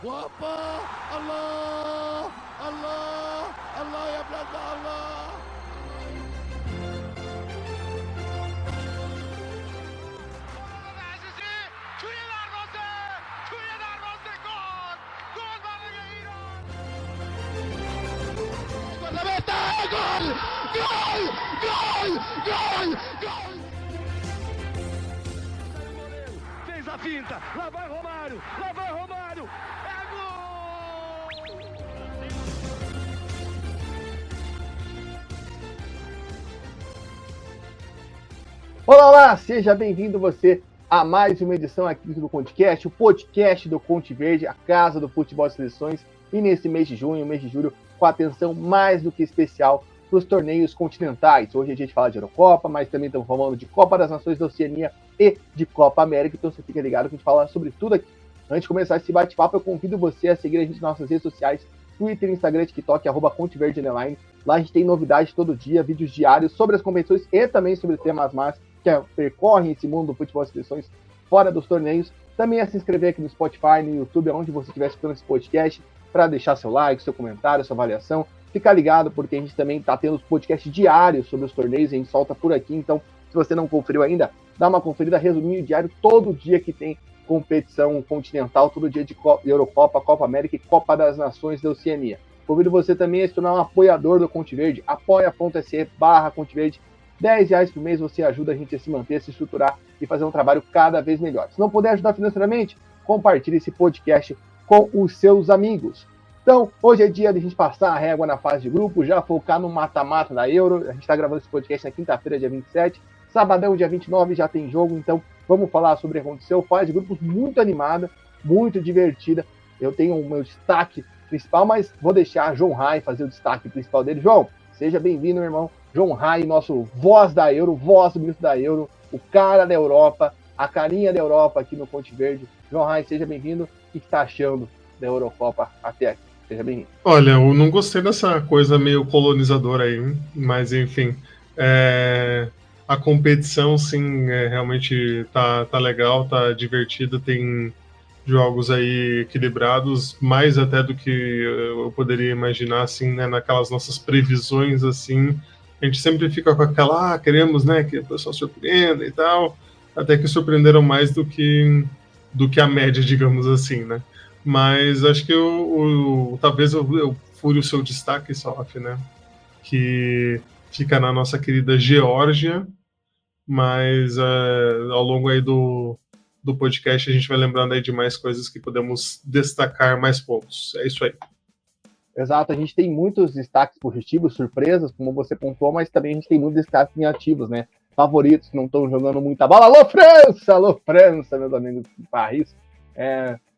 وابا الله الله الله يا بلاد الله. Fez a finta, lá vai Romário, é gol! Olá, seja bem-vindo você a mais uma edição aqui do ConteCast, o podcast do Conte Verde, a casa do futebol de seleções, e nesse mês de junho, mês de julho, com atenção mais do que especial para os torneios continentais. Hoje a gente fala de Eurocopa, mas também estamos falando de Copa das Nações da Oceania e de Copa América, então você fica ligado que a gente fala sobre tudo aqui. Antes de começar esse bate-papo, eu convido você a seguir a gente nas nossas redes sociais, Twitter, Instagram, TikTok, @ConteVerde_. Lá a gente tem novidades todo dia, vídeos diários sobre as competições e também sobre temas mais que percorrem esse mundo do futebol de seleções fora dos torneios. Também é se inscrever aqui no Spotify, no YouTube, onde você estiver escutando esse podcast, para deixar seu like, seu comentário, sua avaliação. Fica ligado, porque a gente também está tendo os podcasts diários sobre os torneios, a gente solta por aqui, então se você não conferiu ainda, dá uma conferida, resuminho diário, todo dia que tem competição continental, todo dia de Eurocopa, Copa América e Copa das Nações da Oceania. Convido você também a se tornar um apoiador do Conte Verde, apoia.se/ConteVerde. R$10 por mês você ajuda a gente a se manter, a se estruturar e fazer um trabalho cada vez melhor. Se não puder ajudar financeiramente, compartilhe esse podcast com os seus amigos. Então, hoje é dia de a gente passar a régua na fase de grupo, já focar no mata-mata da Euro. A gente está gravando esse podcast na quinta-feira, dia 27. Sabadão, dia 29, já tem jogo, então vamos falar sobre o que aconteceu. Fase de grupos muito animada, muito divertida. Eu tenho o meu destaque principal, mas vou deixar João Rai fazer o destaque principal dele. João, seja bem-vindo, meu irmão. João Rai, nosso voz da Euro, voz do ministro da Euro, o cara da Europa, a carinha da Europa aqui no Conte Verde. João Rai, seja bem-vindo. O que está achando da Eurocopa até aqui? Seja bem-vindo. Olha, eu não gostei dessa coisa meio colonizadora aí, mas enfim, a competição sim, realmente tá legal, tá divertida, tem jogos aí equilibrados, mais até do que eu poderia imaginar, assim, né, naquelas nossas previsões, assim, a gente sempre fica com aquela, queremos, né, que o pessoal surpreenda e tal, até que surpreenderam mais do que a média, digamos assim, né. Mas acho que talvez eu fure o seu destaque, Salaf, né? Que fica na nossa querida Geórgia, mas ao longo aí do podcast a gente vai lembrando aí de mais coisas que podemos destacar mais pontos. É isso aí. Exato, a gente tem muitos destaques positivos, surpresas, como você pontuou, mas também a gente tem muitos destaques negativos, né? Favoritos que não estão jogando muita bola. Alô, França, meus amigos de Paris.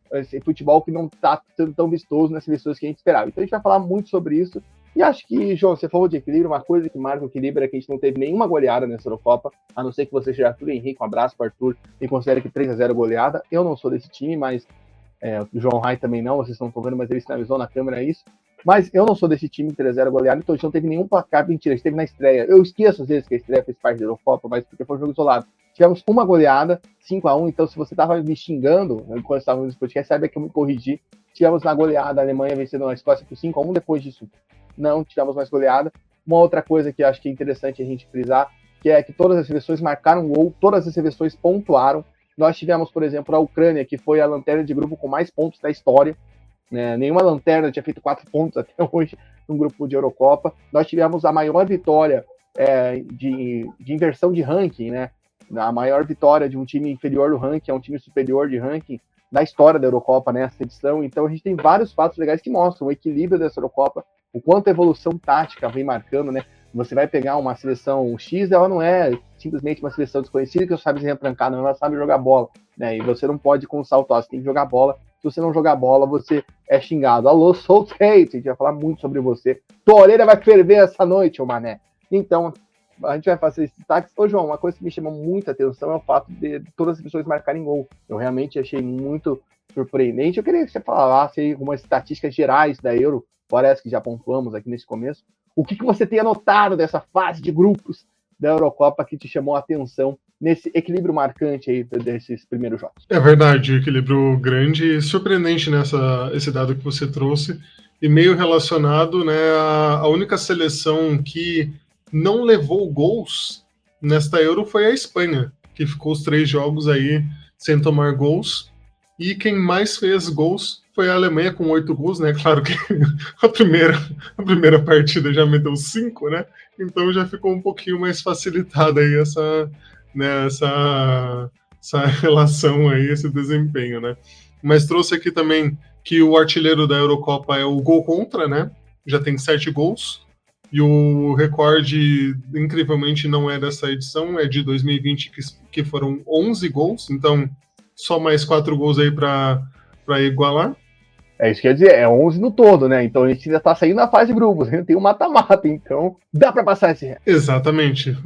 Esse futebol que não está sendo tão vistoso nas seleções que a gente esperava. Então a gente vai falar muito sobre isso. E acho que, João, você falou de equilíbrio, uma coisa que marca o equilíbrio é que a gente não teve nenhuma goleada nessa Eurocopa, a não ser que você seja Arthur Henrique, um abraço para Arthur, e considere que 3-0 goleada. Eu não sou desse time, mas o João Rai também não, vocês não estão vendo, mas ele sinalizou na câmera isso. Mas eu não sou desse time 3-0 goleada, então a gente não teve nenhum placar, mentira, a gente teve na estreia. Eu esqueço às vezes que a estreia fez parte da Eurocopa, mas porque foi um jogo isolado. Tivemos uma goleada, 5-1, então se você estava me xingando enquanto estava no podcast, saiba que eu me corrigi. Tivemos na goleada a Alemanha vencendo a Escócia por 5-1, depois disso não tivemos mais goleada. Uma outra coisa que eu acho que é interessante a gente frisar, que é que todas as seleções marcaram gol, todas as seleções pontuaram. Nós tivemos, por exemplo, a Ucrânia, que foi a lanterna de grupo com mais pontos da história. Né? Nenhuma lanterna tinha feito 4 pontos até hoje num grupo de Eurocopa. Nós tivemos a maior vitória de inversão de ranking, né? A maior vitória de um time inferior do ranking a um time superior de ranking da história da Eurocopa nessa edição. Então a gente tem vários fatos legais que mostram o equilíbrio dessa Eurocopa, o quanto a evolução tática vem marcando, né? Você vai pegar uma seleção X, ela não é simplesmente uma seleção desconhecida que não sabe se retrancar, não, ela sabe jogar bola, né? E você não pode com salto alto, você tem que jogar bola. Se você não jogar bola, você é xingado. Alô, South Hate, a gente vai falar muito sobre você. Tua orelha vai ferver essa noite, ô mané. Então, a gente vai fazer esses destaques. Ô, João, uma coisa que me chama muita atenção é o fato de todas as pessoas marcarem gol. Eu realmente achei muito surpreendente. Eu queria que você falasse aí algumas estatísticas gerais da Euro, parece que já pontuamos aqui nesse começo. O que você tem anotado dessa fase de grupos da Eurocopa que te chamou a atenção nesse equilíbrio marcante aí desses primeiros jogos. É verdade, equilíbrio grande e surpreendente esse dado que você trouxe, e meio relacionado, né, a única seleção que não levou gols nesta Euro foi a Espanha, que ficou os 3 jogos aí sem tomar gols, e quem mais fez gols foi a Alemanha com 8 gols, né? Claro que a primeira partida já meteu 5, né? Então já ficou um pouquinho mais facilitada aí essa relação aí, esse desempenho, né? Mas trouxe aqui também que o artilheiro da Eurocopa é o gol contra, né? Já tem 7 gols. E o recorde, incrivelmente, não é dessa edição, é de 2020, que foram 11 gols. Então, só mais 4 gols aí para igualar. É isso que quer dizer, é 11 no todo, né? Então a gente ainda tá saindo na fase de grupos, tem um mata-mata, então dá para passar esse recorde. Exatamente.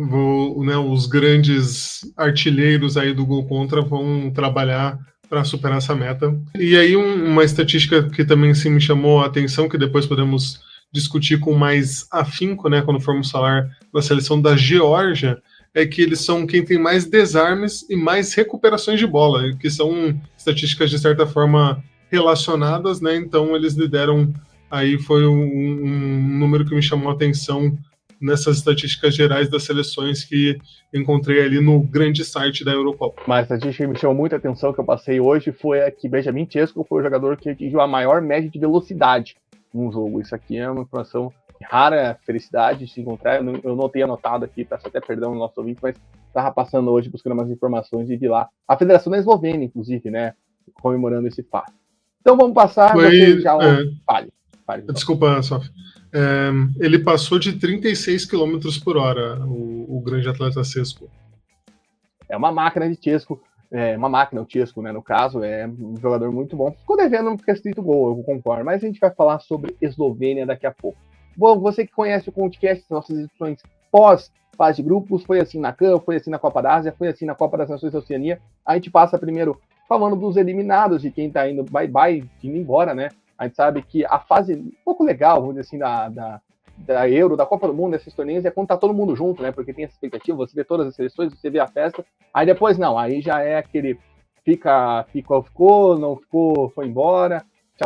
Os grandes artilheiros aí do gol contra vão trabalhar para superar essa meta. E aí uma estatística que também me chamou a atenção, que depois podemos discutir com mais afinco, né, quando formos falar da seleção da Geórgia, é que eles são quem tem mais desarmes e mais recuperações de bola, que são estatísticas de certa forma relacionadas, né? Então eles lideram, aí foi um número que me chamou a atenção nessas estatísticas gerais das seleções que encontrei ali no grande site da Eurocopa. Mas a estatística que me chamou muita atenção que eu passei hoje foi a que Benjamin Šeško foi o jogador que atingiu a maior média de velocidade num jogo. Isso aqui é uma informação rara, felicidade de se encontrar. Eu não tenho anotado aqui, peço até perdão no nosso ouvinte, mas estava passando hoje buscando umas informações e vi lá. A Federação da Eslovênia, inclusive, né, comemorando esse fato. Então vamos passar, você já fale. Desculpa, Sof. Ele passou de 36 km por hora, o grande atleta Šeško. É uma máquina de Šeško, o Šeško, né, no caso, é um jogador muito bom. Ficou devendo porque escrito gol, eu concordo, mas a gente vai falar sobre Eslovênia daqui a pouco. Bom, você que conhece o podcast, nossas edições pós-fase de grupos, foi assim na CAN, foi assim na Copa da Ásia, foi assim na Copa das Nações da Oceania. A gente passa primeiro falando dos eliminados, de quem tá indo bye-bye, indo embora, né? A gente sabe que a fase um pouco legal, vamos dizer assim, da Euro, da Copa do Mundo, desses torneios, é quando tá todo mundo junto, né? Porque tem essa expectativa, você vê todas as seleções, você vê a festa. Aí depois não, aí já é aquele ficou, não ficou, foi embora,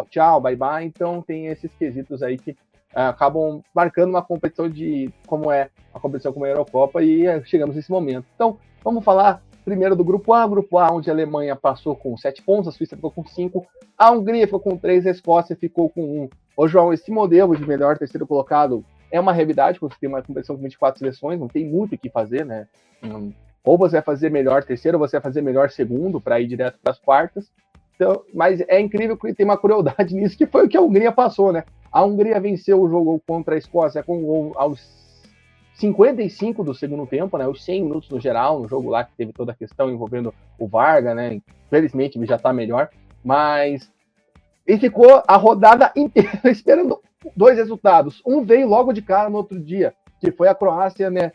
tchau, bye-bye. Então tem esses quesitos aí que acabam marcando uma competição como é a competição como a Eurocopa, e chegamos nesse momento. Então, vamos falar primeiro do Grupo A, onde a Alemanha passou com 7 pontos, a Suíça ficou com 5, a Hungria ficou com 3, a Escócia ficou com 1. Ô, João, esse modelo de melhor terceiro colocado é uma realidade, quando você tem uma competição com 24 seleções, não tem muito o que fazer, né? Ou você vai fazer melhor terceiro, ou você vai fazer melhor segundo, para ir direto para as quartas. Então, mas é incrível que tem uma crueldade nisso, que foi o que a Hungria passou, né? A Hungria venceu o jogo contra a Escócia com um gol aos 55 do segundo tempo, né? Os 100 minutos no geral, no jogo lá que teve toda a questão envolvendo o Varga, né? Infelizmente ele já tá melhor, mas ele ficou a rodada inteira esperando 2 resultados. Um veio logo de cara no outro dia, que foi a Croácia, né?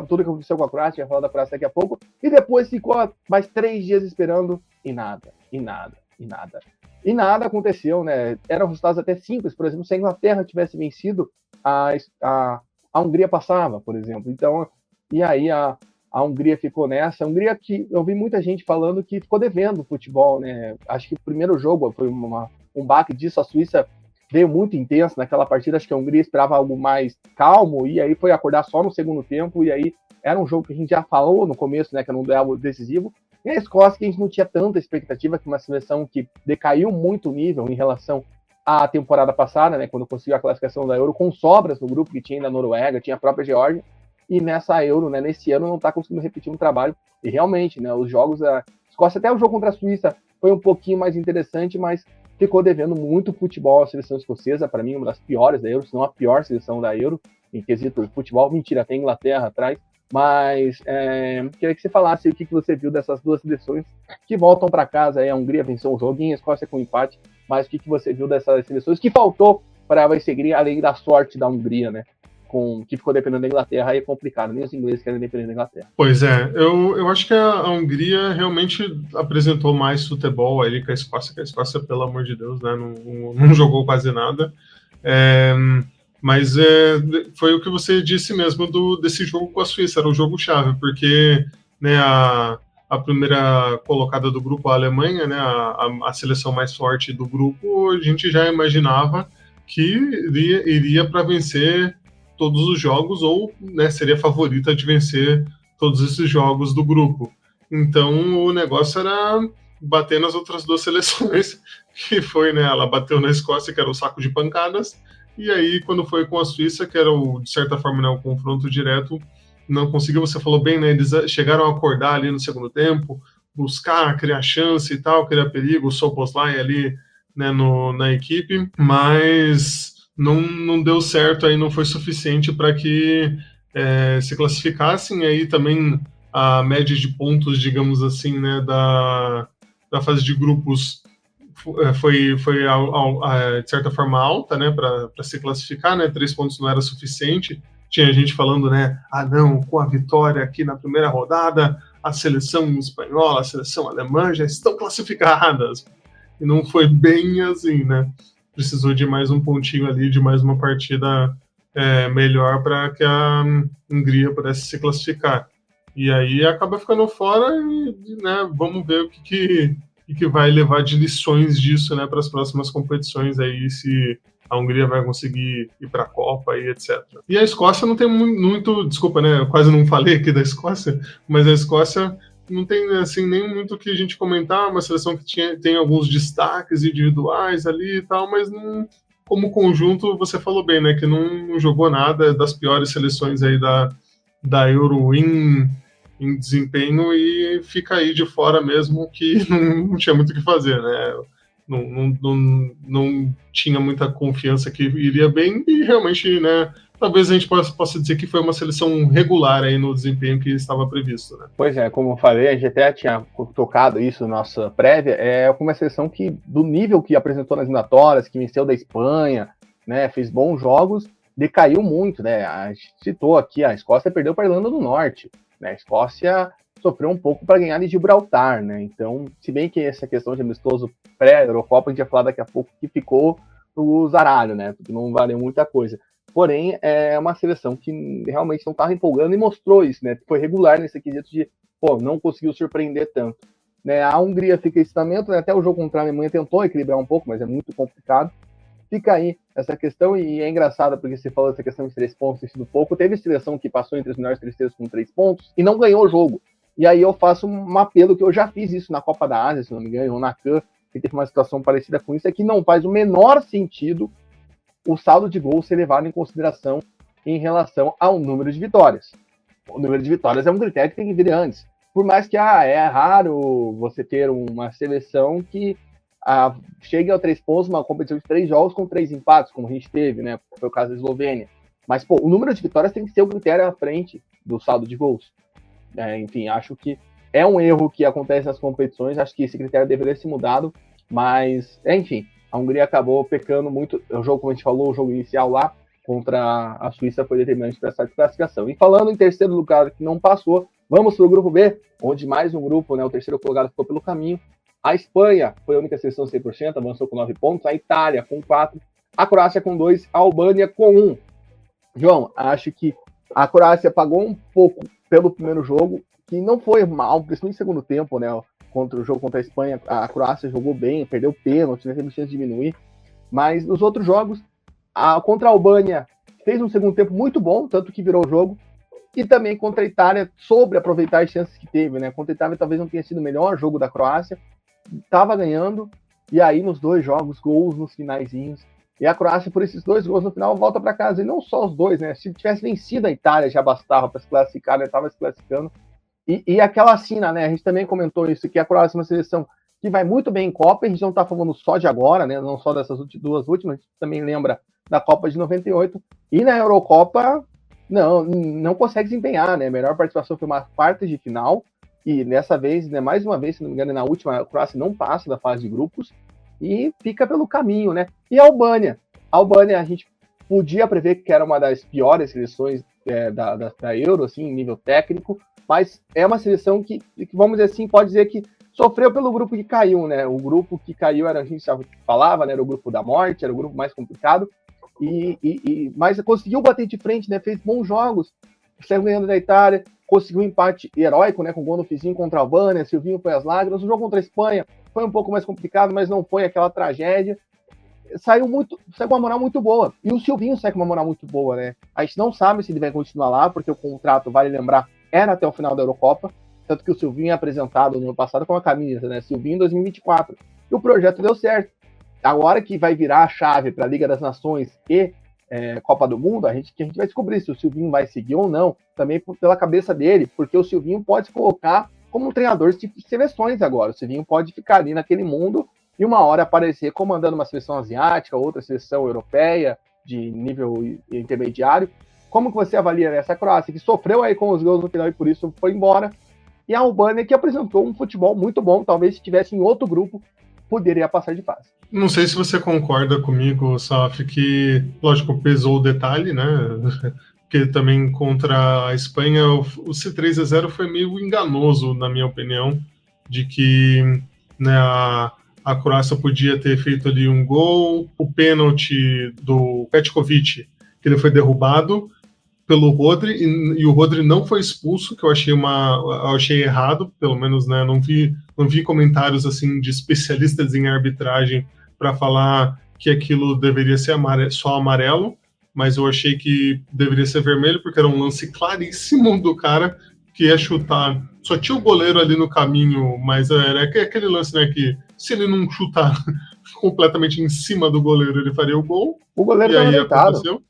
Tudo que aconteceu com a Croácia, vai falar da Croácia daqui a pouco, e depois ficou mais 3 dias esperando e nada. E nada aconteceu, né? Eram resultados até simples, por exemplo, se a Inglaterra tivesse vencido, a Hungria passava, por exemplo. Então, e aí a Hungria ficou nessa. A Hungria, que eu vi muita gente falando que ficou devendo o futebol, né? Acho que o primeiro jogo foi um baque disso. A Suíça veio muito intensa naquela partida. Acho que a Hungria esperava algo mais calmo, e aí foi acordar só no segundo tempo. E aí era um jogo que a gente já falou no começo, né? Que era um duelo decisivo. E a Escócia, que a gente não tinha tanta expectativa, que uma seleção que decaiu muito o nível em relação à temporada passada, né, quando conseguiu a classificação da Euro, com sobras no grupo que tinha da Noruega, tinha a própria Geórgia, e nessa Euro, né, nesse ano, não está conseguindo repetir um trabalho. E realmente, né, os jogos da Escócia, até o jogo contra a Suíça, foi um pouquinho mais interessante, mas ficou devendo muito futebol à seleção escocesa, para mim, uma das piores da Euro, se não a pior seleção da Euro, em quesito de futebol. Mentira, tem Inglaterra atrás. Mas queria que você falasse o que você viu dessas duas seleções que voltam para casa. A Hungria venceu um joguinho, a Escócia com empate, mas o que você viu dessas seleções que faltou para a seguir, além da sorte da Hungria, né? Que ficou dependendo da Inglaterra, aí é complicado, nem os ingleses querem depender da Inglaterra. Pois é, eu acho que a Hungria realmente apresentou mais futebol aí que a Escócia, pelo amor de Deus, né? Não jogou quase nada. Mas foi o que você disse mesmo desse jogo com a Suíça, era um jogo chave, porque né, a primeira colocada do grupo, a Alemanha, né, a seleção mais forte do grupo, a gente já imaginava que iria para vencer todos os jogos, ou, né, seria favorita de vencer todos esses jogos do grupo. Então o negócio era bater nas outras duas seleções, que foi, né, ela bateu na Escócia, que era o saco de pancadas, e aí quando foi com a Suíça, que era de certa forma, né, o confronto direto, não conseguiu. Você falou bem, né, eles chegaram a acordar ali no segundo tempo, buscar, criar chance e tal, criar perigo, o Szoboszlai ali, né, na equipe, mas não deu certo, aí não foi suficiente para que se classificassem. Aí também a média de pontos, digamos assim, né, da fase de grupos foi de certa forma alta, né, para se classificar, né, 3 pontos não era suficiente. Tinha gente falando, né, não, com a vitória aqui na primeira rodada, a seleção espanhola, a seleção alemã já estão classificadas. E não foi bem assim, né? Precisou de mais um pontinho ali, de mais uma partida melhor para que a Hungria pudesse se classificar. E aí acaba ficando fora e, né, vamos ver o que vai levar de lições disso, né, para as próximas competições aí, se a Hungria vai conseguir ir para a Copa e etc. E a Escócia não tem muito, desculpa, né, eu quase não falei aqui da Escócia, mas a Escócia não tem, assim, nem muito o que a gente comentar, uma seleção que tem alguns destaques individuais ali e tal, mas não, como conjunto, você falou bem, né, que não jogou nada, das piores seleções aí da Euro em desempenho, e fica aí de fora mesmo, que não tinha muito o que fazer, né? Não tinha muita confiança que iria bem, e realmente, né, talvez a gente possa dizer que foi uma seleção regular aí no desempenho que estava previsto, né? Pois é, como eu falei, a gente até tinha tocado isso na nossa prévia, é uma seleção que, do nível que apresentou nas eliminatórias, que venceu da Espanha, né, fez bons jogos, decaiu muito, né? A gente citou aqui, a Escócia perdeu para a Irlanda do Norte, né? A Escócia sofreu um pouco para ganhar de Gibraltar, né? Então, se bem que essa questão de amistoso pré-Eurocopa, a gente vai falar daqui a pouco, que ficou no zaralho, né? Porque não valeu muita coisa. Porém, é uma seleção que realmente não estava empolgando e mostrou isso, né? Foi regular nesse quesito de, não conseguiu surpreender tanto. Né? A Hungria fica em estamento, né? Até o jogo contra a Alemanha tentou equilibrar um pouco, mas é muito complicado. Fica aí essa questão, e é engraçado porque você falou essa questão de 3 pontos ter sido pouco. Teve seleção que passou entre os melhores terceiros com 3 pontos e não ganhou o jogo. E aí eu faço um apelo, que eu já fiz isso na Copa da Ásia, se não me engano, ou na CAN, que teve uma situação parecida com isso, é que não faz o menor sentido o saldo de gols ser levado em consideração em relação ao número de vitórias. O número de vitórias é um critério que tem que vir antes. Por mais que é raro você ter uma seleção que chegue a 3 pontos numa competição de 3 jogos com 3 empates, como a gente teve, né? Foi o caso da Eslovênia. Mas, o número de vitórias tem que ser o critério à frente do saldo de gols. Enfim, acho que é um erro que acontece nas competições, acho que esse critério deveria ser mudado, mas, enfim, a Hungria acabou pecando muito. O jogo, como a gente falou, o jogo inicial lá contra a Suíça foi determinante para essa classificação. E falando em terceiro lugar que não passou, vamos para o grupo B, onde mais um grupo, né, o terceiro colocado ficou pelo caminho. A Espanha foi a única seleção 100%, avançou com 9 pontos, a Itália com 4, a Croácia com 2, a Albânia com 1. João, acho que a Croácia pagou um pouco pelo primeiro jogo, que não foi mal, principalmente no segundo tempo, né? Contra o jogo contra a Espanha, a Croácia jogou bem, perdeu pênalti, né, teve chance de diminuir. Mas nos outros jogos, contra a Albânia, fez um segundo tempo muito bom, tanto que virou o jogo. E também contra a Itália, soube aproveitar as chances que teve, né? Contra a Itália talvez não tenha sido o melhor jogo da Croácia, estava ganhando, e aí nos 2 jogos, gols nos finaizinhos. E a Croácia, por esses 2 gols no final, volta para casa. E não só os 2, né? Se tivesse vencido a Itália, já bastava para se classificar, né? Estava se classificando. E aquela cena, né? A gente também comentou isso, que a Croácia é uma seleção que vai muito bem em Copa, a gente não está falando só de agora, né? Não só dessas 2 últimas, a gente também lembra da Copa de 98. E na Eurocopa, não consegue desempenhar, né? A melhor participação foi uma quarta de final, e dessa vez, né, mais uma vez, se não me engano, na última, a Croácia não passa da fase de grupos e fica pelo caminho, né? E a Albânia, a gente podia prever que era uma das piores seleções da Euro, assim, em nível técnico, mas é uma seleção que, vamos dizer assim, pode dizer que sofreu pelo grupo que caiu, né? O grupo que caiu a gente já falava, né? Era o grupo da morte, era o grupo mais complicado, mas conseguiu bater de frente, né? Fez bons jogos, saiu ganhando da Itália, conseguiu um empate heróico, né, com gol no fizinho contra a Albânia, Silvinho foi às lágrimas. O jogo contra a Espanha foi um pouco mais complicado, mas não foi aquela tragédia. Saiu com uma moral muito boa. E o Silvinho sai com uma moral muito boa, né? A gente não sabe se ele vai continuar lá, porque o contrato, vale lembrar, era até o final da Eurocopa. Tanto que o Silvinho é apresentado no ano passado com a camisa, né? Silvinho 2024. E o projeto deu certo. Agora que vai virar a chave para a Liga das Nações e Copa do Mundo, a gente vai descobrir se o Silvinho vai seguir ou não, também pela cabeça dele, porque o Silvinho pode se colocar como um treinador de seleções agora. O Silvinho pode ficar ali naquele mundo e uma hora aparecer comandando uma seleção asiática, outra seleção europeia, de nível intermediário. Como que você avalia essa Croácia, que sofreu aí com os gols no final e por isso foi embora, e a Albânia, que apresentou um futebol muito bom, talvez se estivesse em outro grupo, poderia passar de fase. Não sei se você concorda comigo, Saf, que, lógico, pesou o detalhe, né? Porque também contra a Espanha, o C3-0 foi meio enganoso, na minha opinião, de que, né, a Croácia podia ter feito ali um gol, o pênalti do Petkovic, que ele foi derrubado pelo Rodri, e o Rodri não foi expulso, que eu achei errado, pelo menos, né, não vi comentários assim de especialistas em arbitragem para falar que aquilo deveria ser só amarelo, mas eu achei que deveria ser vermelho, porque era um lance claríssimo do cara que ia chutar. Só tinha o goleiro ali no caminho, mas era aquele lance, né, que se ele não chutar completamente em cima do goleiro, ele faria o gol. O goleiro e aí deitado. Aconteceu.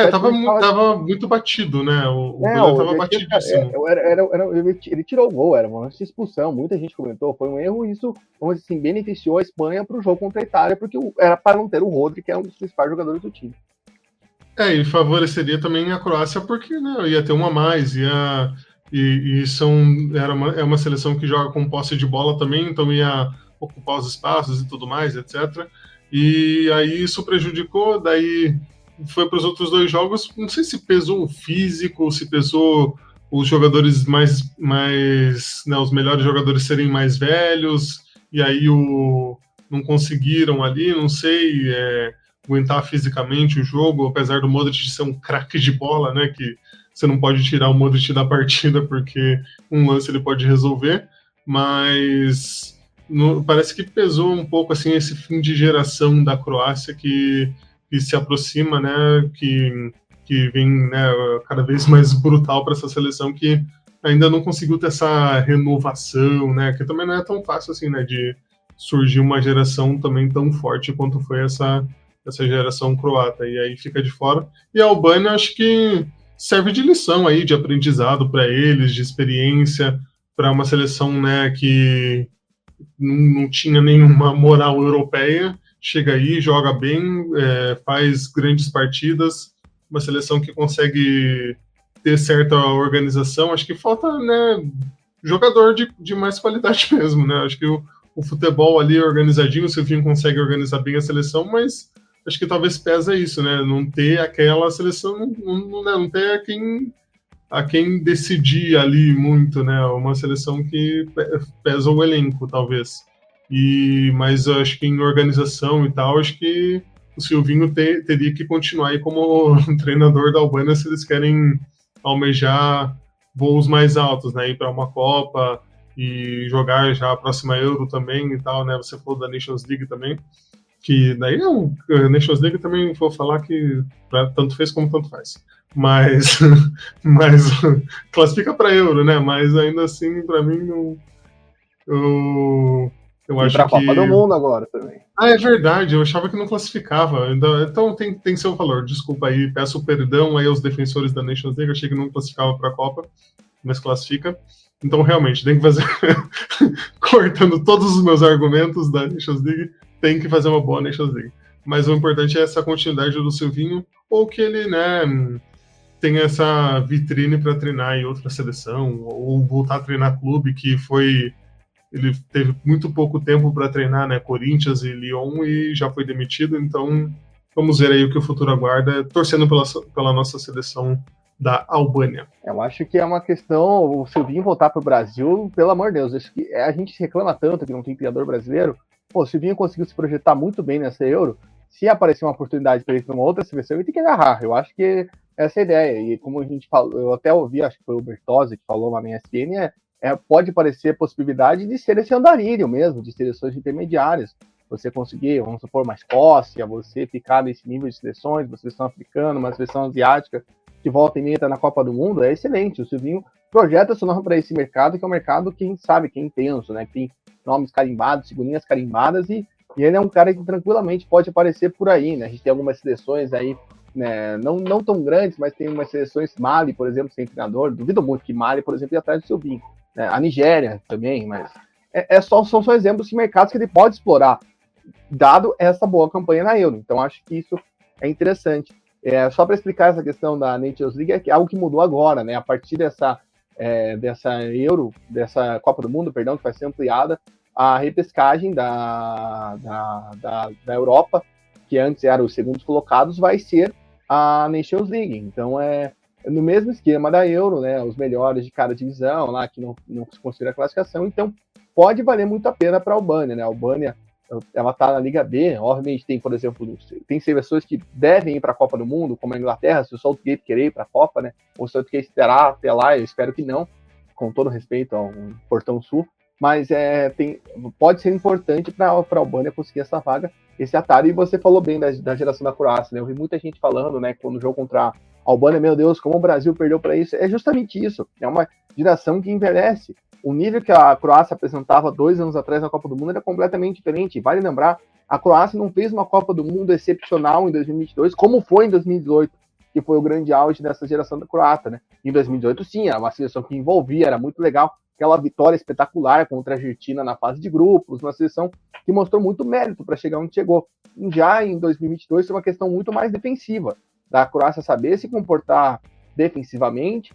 Tava muito batido, né? O goleiro tava batidíssimo. Ele tirou o gol, era uma lance de expulsão. Muita gente comentou, foi um erro. Isso, vamos dizer assim, beneficiou a Espanha para o jogo contra a Itália, porque era para não ter o Rodri, que é um dos principais jogadores do time. E favoreceria também a Croácia, porque, né, ia ter uma a mais, é uma seleção que joga com posse de bola também, então ia ocupar os espaços e tudo mais, etc. E aí isso prejudicou, daí foi para os outros dois jogos, não sei se pesou o físico, se pesou os jogadores mais né, os melhores jogadores serem mais velhos, e aí não conseguiram ali, não sei, aguentar fisicamente o jogo, apesar do Modric ser um craque de bola, né, que você não pode tirar o Modric da partida, porque um lance ele pode resolver, mas parece que pesou um pouco assim esse fim de geração da Croácia que se aproxima, né, que vem, né, cada vez mais brutal para essa seleção, que ainda não conseguiu ter essa renovação, né, que também não é tão fácil assim, né, de surgir uma geração também tão forte quanto foi essa geração croata, e aí fica de fora. E a Albânia, acho que serve de lição aí, de aprendizado para eles, de experiência, para uma seleção, né, que não tinha nenhuma moral europeia, chega aí, joga bem, faz grandes partidas, uma seleção que consegue ter certa organização. Acho que falta, né, jogador de mais qualidade mesmo, né? Acho que o futebol ali organizadinho, o Silvinho consegue organizar bem a seleção, mas acho que talvez pesa isso, né? Não ter aquela seleção, não ter a quem decidir ali muito, né? Uma seleção que pesa o elenco, talvez. Mas eu acho que em organização e tal, acho que o Silvinho teria que continuar aí como treinador da Albânia se eles querem almejar voos mais altos, né? Ir para uma Copa e jogar já a próxima Euro também e tal, né? Você falou da Nations League também, que daí a Nations League também vou falar que tanto fez como tanto faz. Mas classifica para Euro, né? Mas ainda assim, para mim, eu acho pra Copa do Mundo agora também. É verdade, eu achava que não classificava. Então tem seu valor. Desculpa aí, peço perdão aí aos defensores da Nations League, achei que não classificava para a Copa, mas classifica. Então, realmente, tem que fazer... Cortando todos os meus argumentos da Nations League, tem que fazer uma boa Nations League. Mas o importante é essa continuidade do Silvinho, ou que ele, né, tenha essa vitrine para treinar em outra seleção, ou voltar a treinar clube, que foi... Ele teve muito pouco tempo para treinar, né, Corinthians e Lyon, e já foi demitido. Então, vamos ver aí o que o futuro aguarda, torcendo pela nossa seleção da Albânia. Eu acho que é uma questão, o Silvinho voltar para o Brasil, pelo amor de Deus, acho que a gente reclama tanto que não tem treinador brasileiro. Pô, o Silvinho conseguiu se projetar muito bem nessa Euro. Se aparecer uma oportunidade para ele para uma outra seleção, ele tem que agarrar. Eu acho que essa ideia. E como a gente falou, eu até ouvi, acho que foi o Bertozzi que falou lá na ESPN, pode parecer possibilidade de ser esse andarilho mesmo, de seleções intermediárias. Você conseguir, vamos supor, uma Escócia, você ficar nesse nível de seleções, uma seleção africana, uma seleção asiática, que volta e meia tá na Copa do Mundo, é excelente. O Silvinho projeta seu nome para esse mercado, que é um mercado que a gente sabe, que é intenso, né? Que tem nomes carimbados, figurinhas carimbadas, e ele é um cara que tranquilamente pode aparecer por aí, né? A gente tem algumas seleções aí, né, não tão grandes, mas tem umas seleções, Mali, por exemplo, sem treinador, duvido muito que Mali, por exemplo, ia atrás do Silvinho, né? A Nigéria também, mas são só exemplos de mercados que ele pode explorar, dado essa boa campanha na Euro. Então acho que isso é interessante. Só para explicar essa questão da Nations League, é algo que mudou agora, né? A partir dessa Euro, dessa Copa do Mundo, perdão, que vai ser ampliada, a repescagem da Europa, que antes era os segundos colocados, vai ser a Nations League. Então no mesmo esquema da Euro, né? Os melhores de cada divisão lá, que não se considera a classificação. Então pode valer muito a pena para a Albânia, né? A Albânia, ela está na Liga B, obviamente tem, por exemplo, tem seleções que devem ir para a Copa do Mundo, como a Inglaterra, se o Southgate querer ir para a Copa, né? Ou se o Southgate esperar até lá, eu espero que não, com todo respeito ao Portão Sul, mas pode ser importante para a Albânia conseguir essa vaga, esse atalho. E você falou bem da geração da Croácia, né? Eu vi muita gente falando, né, quando o jogo contra a Albânia, meu Deus, como o Brasil perdeu para isso. É justamente isso, é uma geração que envelhece. O nível que a Croácia apresentava 2 anos atrás na Copa do Mundo era completamente diferente. Vale lembrar, a Croácia não fez uma Copa do Mundo excepcional em 2022, como foi em 2018, que foi o grande auge dessa geração da croata, né? Em 2018, sim, era uma seleção que envolvia, era muito legal. Aquela vitória espetacular contra a Argentina na fase de grupos, uma seleção que mostrou muito mérito para chegar onde chegou. Já em 2022, foi uma questão muito mais defensiva, da Croácia saber se comportar defensivamente.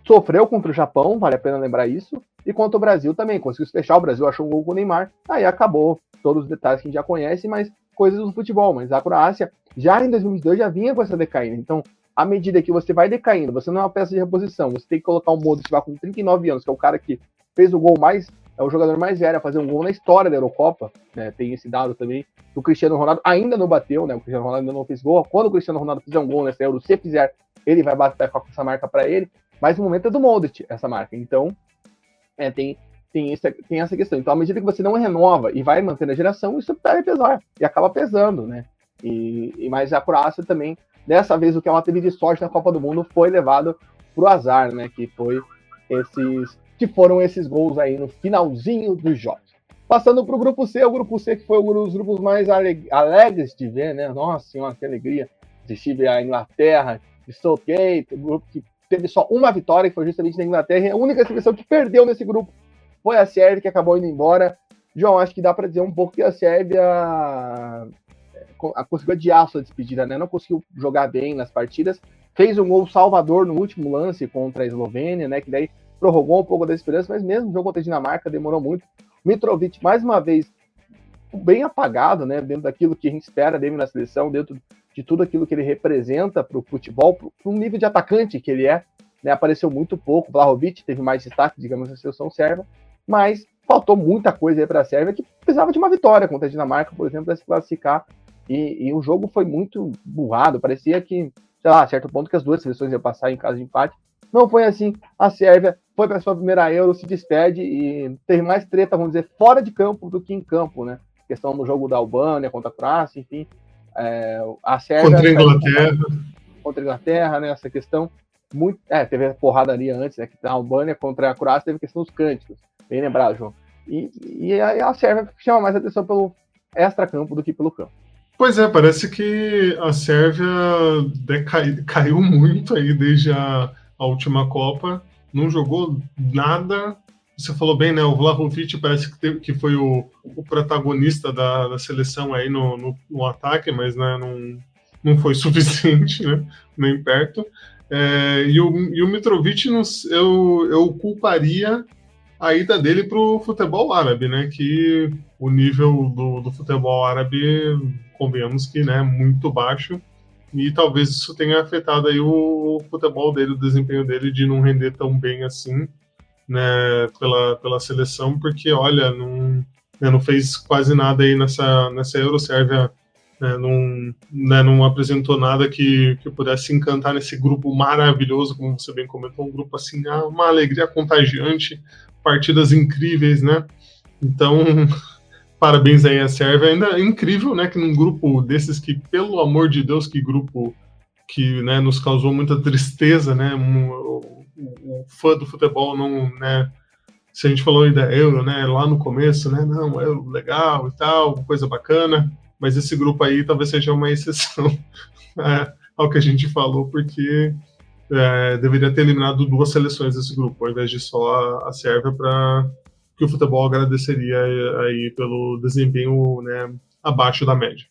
Sofreu contra o Japão, vale a pena lembrar isso, e contra o Brasil também, conseguiu se fechar, o Brasil achou um gol com o Neymar, aí acabou, todos os detalhes que a gente já conhece, mas coisas do futebol. Mas a Croácia, já em 2022, já vinha com essa decaída. Então, à medida que você vai decaindo, você não é uma peça de reposição, você tem que colocar o Modric lá com 39 anos, que é o cara que fez o gol mais, é o jogador mais velho a fazer um gol na história da Eurocopa, né? Tem esse dado também. O Cristiano Ronaldo ainda não bateu, né? O Cristiano Ronaldo ainda não fez gol. Quando o Cristiano Ronaldo fizer um gol nessa Euro, se fizer, ele vai bater com essa marca para ele. Mas no momento é do Modric essa marca. Então, tem essa questão. Então, à medida que você não renova e vai mantendo a geração, isso deve pesar. E acaba pesando, né? Mas a Croácia também, dessa vez, o que ela teve de sorte na Copa do Mundo foi levado pro azar, né? Que foram esses gols aí no finalzinho dos jogos. Passando pro Grupo C, o Grupo C que foi um dos grupos mais alegres de ver, né? Nossa senhora, que alegria. Assistir a Inglaterra, de Southgate, o grupo que teve só uma vitória, que foi justamente na Inglaterra, e a única seleção que perdeu nesse grupo foi a Sérvia, que acabou indo embora. João, acho que dá para dizer um pouco que a Sérvia conseguiu adiar a sua despedida, né? Não conseguiu jogar bem nas partidas, fez um gol salvador no último lance contra a Eslovênia, né? Que daí prorrogou um pouco da esperança, mas mesmo o jogo contra a Dinamarca demorou muito. Mitrovic, mais uma vez, bem apagado, né? Dentro daquilo que a gente espera dele na seleção, dentro de tudo aquilo que ele representa para o futebol, para o nível de atacante que ele é, né? Apareceu muito pouco. Vlahovic teve mais destaque, digamos, na seleção sérvia, mas faltou muita coisa aí para a Sérvia, que precisava de uma vitória contra a Dinamarca, por exemplo, para se classificar, e o jogo foi muito burrado, parecia que, sei lá, a certo ponto que as duas seleções iam passar em caso de empate. Não foi assim. A Sérvia foi para a sua primeira Euro, se despede e teve mais treta, vamos dizer, fora de campo do que em campo, né? Questão do jogo da Albânia contra a Croácia, enfim. A Sérvia contra a Inglaterra, né? Essa questão muito. Teve a porradaria antes, né? Que a Albânia contra a Croácia teve a questão dos cânticos. Bem lembrado, João. E a Sérvia chama mais atenção pelo extra-campo do que pelo campo. Pois é, parece que a Sérvia caiu muito aí desde a última Copa. Não jogou nada. Você falou bem, né? O Vlahovic parece que foi o protagonista da seleção aí no ataque, mas né, não foi suficiente, né? Nem perto. E o Mitrovic, eu culparia a ida dele para o futebol árabe, né? Que o nível do futebol árabe, convenhamos que é muito baixo, e talvez isso tenha afetado aí o futebol dele, o desempenho dele de não render tão bem assim, né, pela seleção, porque, olha, não fez quase nada aí nessa Euro. Sérvia Não apresentou nada que pudesse encantar nesse grupo maravilhoso, como você bem comentou, um grupo assim, uma alegria contagiante, partidas incríveis, né? Então, parabéns aí à Sérvia. Ainda é incrível, né, que num grupo desses que, pelo amor de Deus, que grupo que, né, nos causou muita tristeza, né? O fã do futebol não, né? Se a gente falou aí da Euro, né, lá no começo, né, não, Euro legal e tal, coisa bacana, mas esse grupo aí talvez seja uma exceção ao que a gente falou, porque deveria ter eliminado 2 seleções desse grupo, ao invés de só a Sérvia, para que o futebol agradeceria aí pelo desempenho, né, abaixo da média.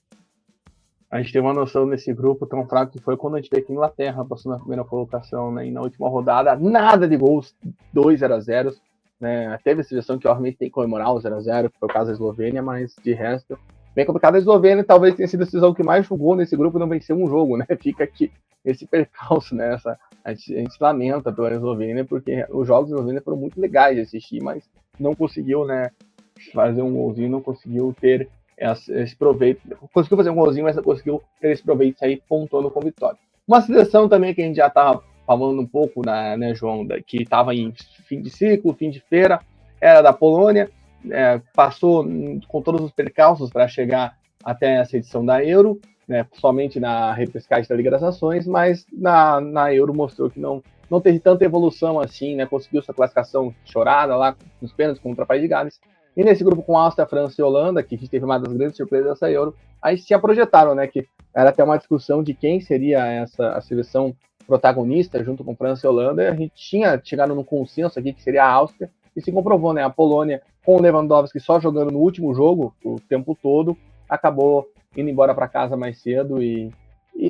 A gente tem uma noção desse grupo tão fraco que foi quando a gente vê que a Inglaterra passou na primeira colocação, né, e na última rodada, nada de gols, 2-0-0, né, teve a seleção que obviamente tem que comemorar o 0-0, que foi o caso da Eslovênia, mas de resto, bem complicado. A Eslovênia talvez tenha sido a seleção que mais jogou nesse grupo e não venceu um jogo, né, fica aqui esse percalço, né, a gente lamenta pela Eslovênia, porque os jogos da Eslovênia foram muito legais de assistir, mas não conseguiu, né, fazer um golzinho, não conseguiu ter esse proveito, conseguiu fazer um golzinho, mas não conseguiu ter esse proveito e sair pontuando com vitória. Uma seleção também que a gente já estava falando um pouco, né, João, que estava em fim de ciclo, fim de feira, era da Polônia, passou com todos os percalços para chegar até essa edição da Euro, né, somente na repescagem da Liga das Nações, mas na Euro mostrou que não teve tanta evolução assim, né, conseguiu sua classificação chorada lá, nos pênaltis contra o País de Gales, e nesse grupo com Áustria, França e Holanda, que a gente teve uma das grandes surpresas dessa Euro, aí se projetaram, né, que era até uma discussão de quem seria a seleção protagonista junto com França e Holanda, e a gente tinha chegado num consenso aqui que seria a Áustria, e se comprovou, né, a Polônia com o Lewandowski só jogando no último jogo o tempo todo, acabou indo embora para casa mais cedo e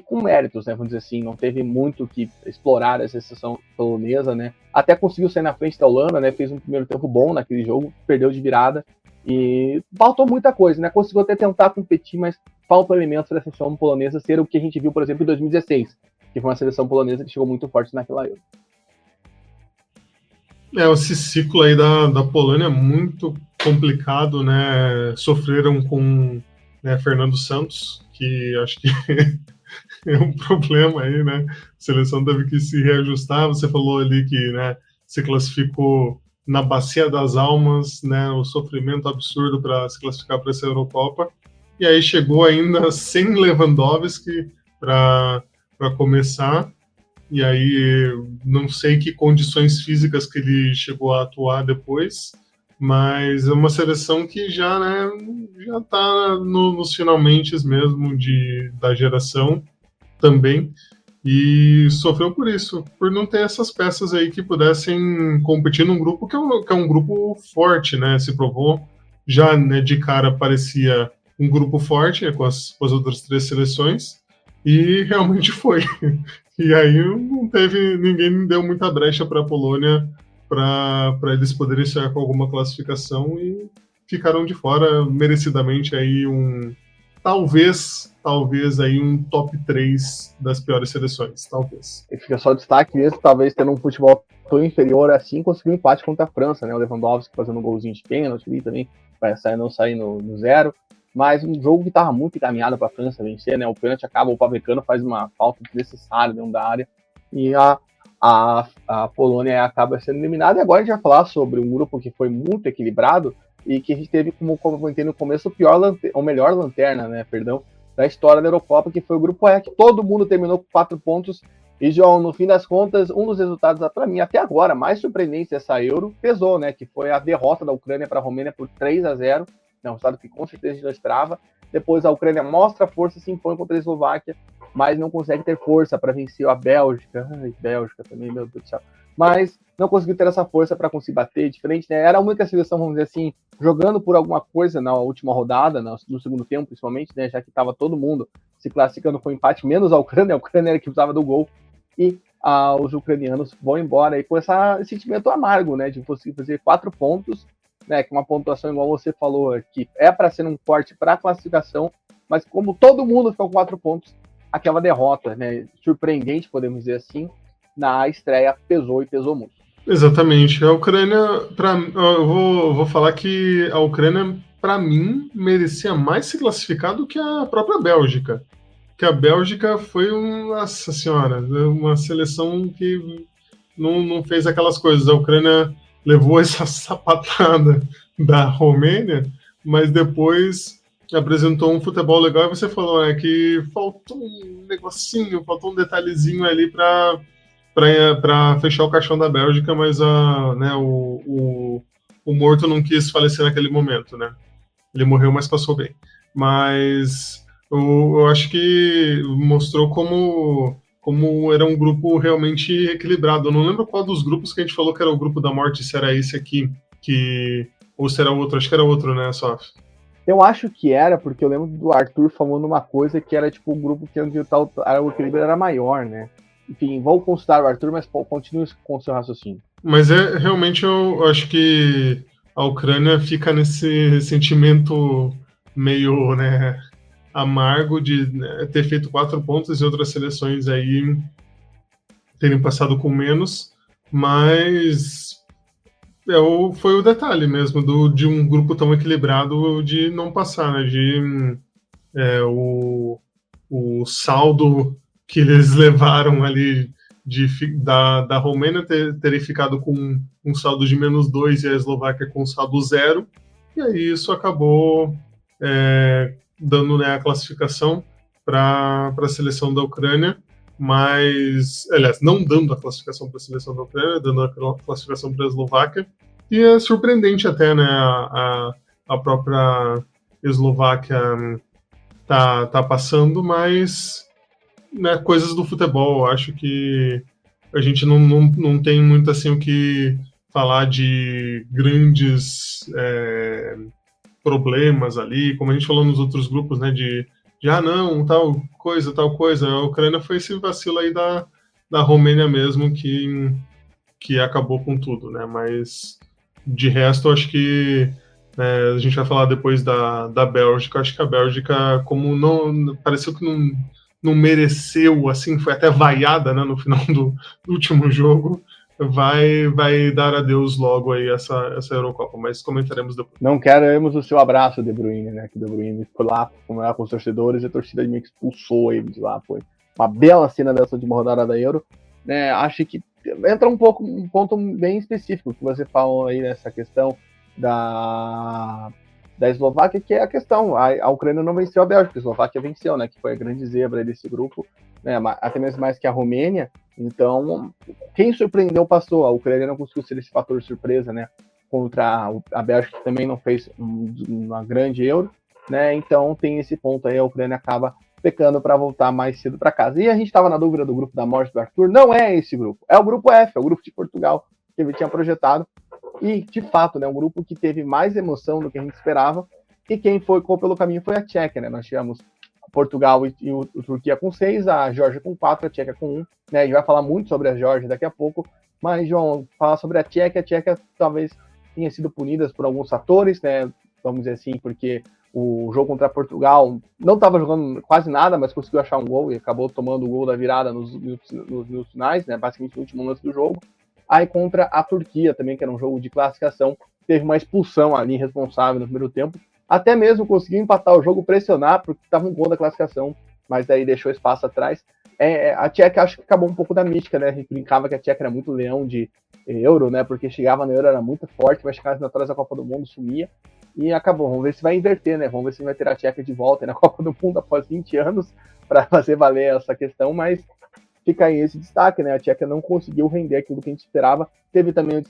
com méritos, né, vamos dizer assim, não teve muito que explorar essa seleção polonesa, né, até conseguiu sair na frente da Holanda, né, fez um primeiro tempo bom naquele jogo, perdeu de virada, e faltou muita coisa, né, conseguiu até tentar competir, mas faltam elementos para a seleção polonesa ser o que a gente viu, por exemplo, em 2016, que foi uma seleção polonesa que chegou muito forte naquela Euro. Esse ciclo aí da Polônia é muito complicado, né? Sofreram com, né, Fernando Santos, que acho que é um problema aí, né? A seleção teve que se reajustar. Você falou ali que, né, se classificou na Bacia das Almas, né? O sofrimento absurdo para se classificar para essa Eurocopa. E aí chegou ainda sem Lewandowski para começar. E aí, não sei que condições físicas que ele chegou a atuar depois, mas é uma seleção que já, né, já está nos finalmente mesmo da geração também, e sofreu por isso, por não ter essas peças aí que pudessem competir num grupo que é um grupo forte, né, se provou, já, né, de cara parecia um grupo forte, né, com as outras 3 seleções, e realmente foi. E aí ninguém deu muita brecha para a Polônia para eles poderem chegar com alguma classificação e ficaram de fora merecidamente aí talvez aí um top 3 das piores seleções, talvez. E fica só o destaque mesmo, talvez tendo um futebol tão inferior assim, conseguiu um empate contra a França, né, o Lewandowski fazendo um golzinho de pênalti ali também, para não sair no 0. Mas um jogo que estava muito encaminhado para a França vencer, né? O pênalti acaba, o Pavecano faz uma falta desnecessária dentro da área e a Polônia acaba sendo eliminada. E agora a gente vai falar sobre um grupo que foi muito equilibrado e que a gente teve, como eu comentei no começo, o melhor lanterna, né? Perdão, da história da Eurocopa, que foi o grupo E, que todo mundo terminou com 4 pontos. E, João, no fim das contas, um dos resultados, para mim, até agora, mais surpreendente dessa Euro, pesou, né? Que foi a derrota da Ucrânia para a Romênia por 3-0. É um resultado que com certeza a gente não esperava. Depois a Ucrânia mostra força, se impõe contra a Eslováquia, mas não consegue ter força para vencer a Bélgica. Bélgica também, meu Deus do céu. Mas não conseguiu ter essa força para conseguir bater de frente, né? Era a única seleção, vamos dizer assim, jogando por alguma coisa na última rodada, no segundo tempo principalmente, né? Já que estava todo mundo se classificando com empate, menos a Ucrânia era que precisava do gol. E os ucranianos vão embora aí com esse sentimento amargo, né? De conseguir fazer 4 pontos, né, que uma pontuação, igual você falou, que é para ser um corte para a classificação, mas como todo mundo ficou com 4 pontos, aquela derrota, né, surpreendente, podemos dizer assim, na estreia pesou e pesou muito. Exatamente. A Ucrânia, eu vou falar que a Ucrânia, para mim, merecia mais se classificar do que a própria Bélgica. Que a Bélgica foi, nossa senhora, uma seleção que não fez aquelas coisas. A Ucrânia levou essa sapatada da Romênia, mas depois apresentou um futebol legal, e você falou que faltou um negocinho, faltou um detalhezinho ali para fechar o caixão da Bélgica, mas o morto não quis falecer naquele momento, né? Ele morreu, mas passou bem. Mas eu acho que mostrou como era um grupo realmente equilibrado. Eu não lembro qual dos grupos que a gente falou que era o grupo da morte, se era esse aqui, ou se era outro. Acho que era outro, né, Sof? Eu acho que era, porque eu lembro do Arthur falando uma coisa que era tipo um grupo que onde o equilíbrio era maior, né? Enfim, vou consultar o Arthur, mas continue com o seu raciocínio. Mas realmente eu acho que a Ucrânia fica nesse sentimento meio, né, amargo de ter feito 4 pontos e outras seleções aí terem passado com menos, mas foi o detalhe mesmo de um grupo tão equilibrado de não passar, né, o saldo que eles levaram ali da Romênia terem ficado com um saldo de -2 e a Eslováquia com um saldo 0, e aí isso acabou dando, né, a classificação para a seleção da Ucrânia, mas, aliás, não dando a classificação para a seleção da Ucrânia, dando a classificação para a Eslováquia, e é surpreendente até, né, a própria Eslováquia tá passando, mas, né, coisas do futebol. Acho que a gente não tem muito assim o que falar de grandes problemas ali, como a gente falou nos outros grupos, né, não, tal coisa. A Ucrânia foi esse vacilo aí da Romênia mesmo que acabou com tudo, né, mas de resto, acho que a gente vai falar depois da Bélgica. Acho que a Bélgica, como pareceu que não mereceu, assim, foi até vaiada, né, no final do último jogo, vai dar adeus logo aí essa Eurocopa, mas comentaremos depois. Não queremos o seu abraço, De Bruyne, né, que o De Bruyne foi lá comemorar com os torcedores e a torcida meio que expulsou ele de lá. Foi uma bela cena dessa última rodada da Euro, né. Acho que entra um ponto bem específico que você falou aí nessa questão da Eslováquia, que é a questão, a Ucrânia não venceu a Bélgica, a Eslováquia venceu, né, que foi a grande zebra desse grupo, né, até mesmo mais que a Romênia. Então, quem surpreendeu passou, a Ucrânia não conseguiu ser esse fator surpresa, né, contra a Bélgica, que também não fez uma grande Euro, né, então tem esse ponto aí, a Ucrânia acaba pecando para voltar mais cedo para casa. E a gente estava na dúvida do grupo da morte do Arthur, não é esse grupo, é o grupo F, é o grupo de Portugal, que ele tinha projetado, e de fato, né, um grupo que teve mais emoção do que a gente esperava, e quem ficou pelo caminho foi a Tchequia, né, nós tivemos Portugal e o Turquia com 6, a Geórgia com 4, a Tchequia com 1, né, a gente vai falar muito sobre a Geórgia daqui a pouco, mas, João, falar sobre a Tchequia talvez tenha sido punida por alguns fatores, né, vamos dizer assim, porque o jogo contra Portugal não estava jogando quase nada, mas conseguiu achar um gol e acabou tomando o gol da virada nos minutos finais, né, basicamente no último lance do jogo. Aí contra a Turquia também, que era um jogo de classificação, teve uma expulsão ali responsável no primeiro tempo, até mesmo conseguiu empatar o jogo, pressionar, porque estava um gol da classificação, mas daí deixou espaço atrás. A Tchequia acho que acabou um pouco da mística, né, a gente brincava que a Tchequia era muito leão de Euro, né, porque chegava na Euro, era muito forte, mas chegava nas eliminatórias da Copa do Mundo, sumia, e acabou. Vamos ver se vai inverter, né, vamos ver se vai ter a Tchequia de volta na Copa do Mundo após 20 anos, para fazer valer essa questão, mas fica aí esse destaque, né? A Tchequia não conseguiu render aquilo que a gente esperava. Teve também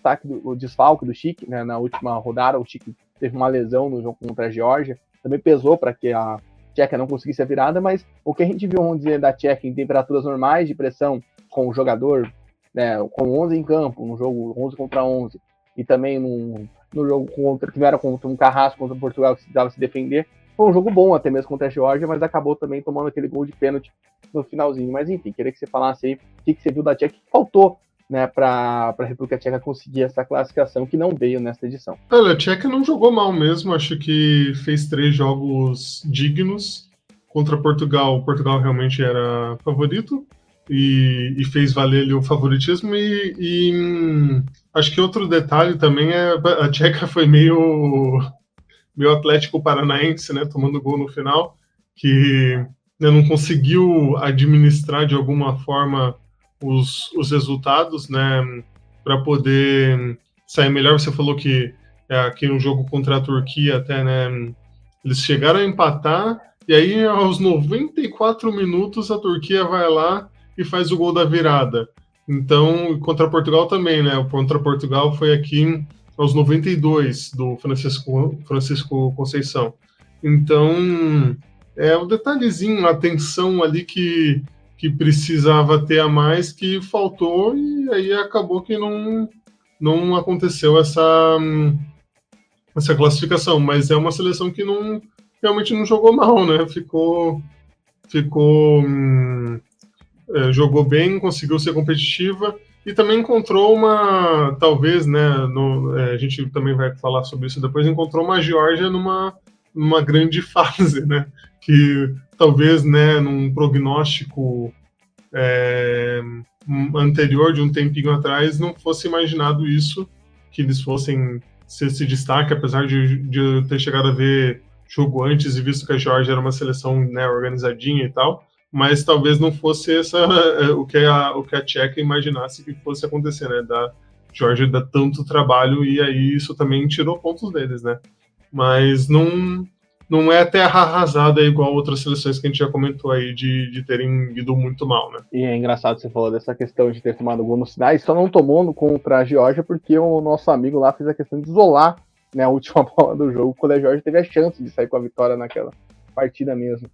o desfalque do Schick, né? Na última rodada, o Schick teve uma lesão no jogo contra a Geórgia. Também pesou para que a Tchequia não conseguisse a virada, mas o que a gente viu, vamos dizer, da Tchequia em temperaturas normais de pressão, com o jogador, né, com 11 em campo, no jogo 11 contra 11, e também no jogo que não era contra um carrasco contra Portugal, que precisava se defender, foi um jogo bom até mesmo contra a Geórgia, mas acabou também tomando aquele gol de pênalti no finalzinho. Mas enfim, queria que você falasse aí o que você viu da Tchequia, que faltou, né, para a República Tcheca conseguir essa classificação que não veio nessa edição. Olha, a Tchequia não jogou mal mesmo, acho que fez 3 jogos dignos contra Portugal. Portugal realmente era favorito e fez valer ali o favoritismo, e acho que outro detalhe também a Tchequia foi meio meio Atlético Paranaense, né, tomando gol no final, que não conseguiu administrar de alguma forma os resultados, né, para poder sair melhor. Você falou que aqui no jogo contra a Turquia até, né, eles chegaram a empatar, e aí aos 94 minutos a Turquia vai lá e faz o gol da virada. Então, contra Portugal também, né, contra Portugal foi aqui aos 92 do Francisco Conceição. Então, um detalhezinho, a atenção ali que precisava ter a mais, que faltou, e aí acabou que não aconteceu essa classificação. Mas é uma seleção que realmente não jogou mal, né? Jogou bem, conseguiu ser competitiva, e também encontrou talvez, né, a gente também vai falar sobre isso depois, encontrou uma Geórgia numa grande fase, né, que talvez, né, num prognóstico anterior, de um tempinho atrás, não fosse imaginado isso, que eles fossem ser esse destaque, apesar de eu ter chegado a ver jogo antes e visto que a Geórgia era uma seleção, né, organizadinha e tal, mas talvez não fosse o que a Tcheca imaginasse que fosse acontecer, né, da Geórgia dar tanto trabalho, e aí isso também tirou pontos deles, né, mas não é terra arrasada igual outras seleções que a gente já comentou aí de terem ido muito mal, né. E é engraçado você falar dessa questão de ter tomado gol no sinais, só não tomou contra a Geórgia porque o nosso amigo lá fez a questão de isolar, né, a última bola do jogo, quando a Geórgia teve a chance de sair com a vitória naquela partida mesmo.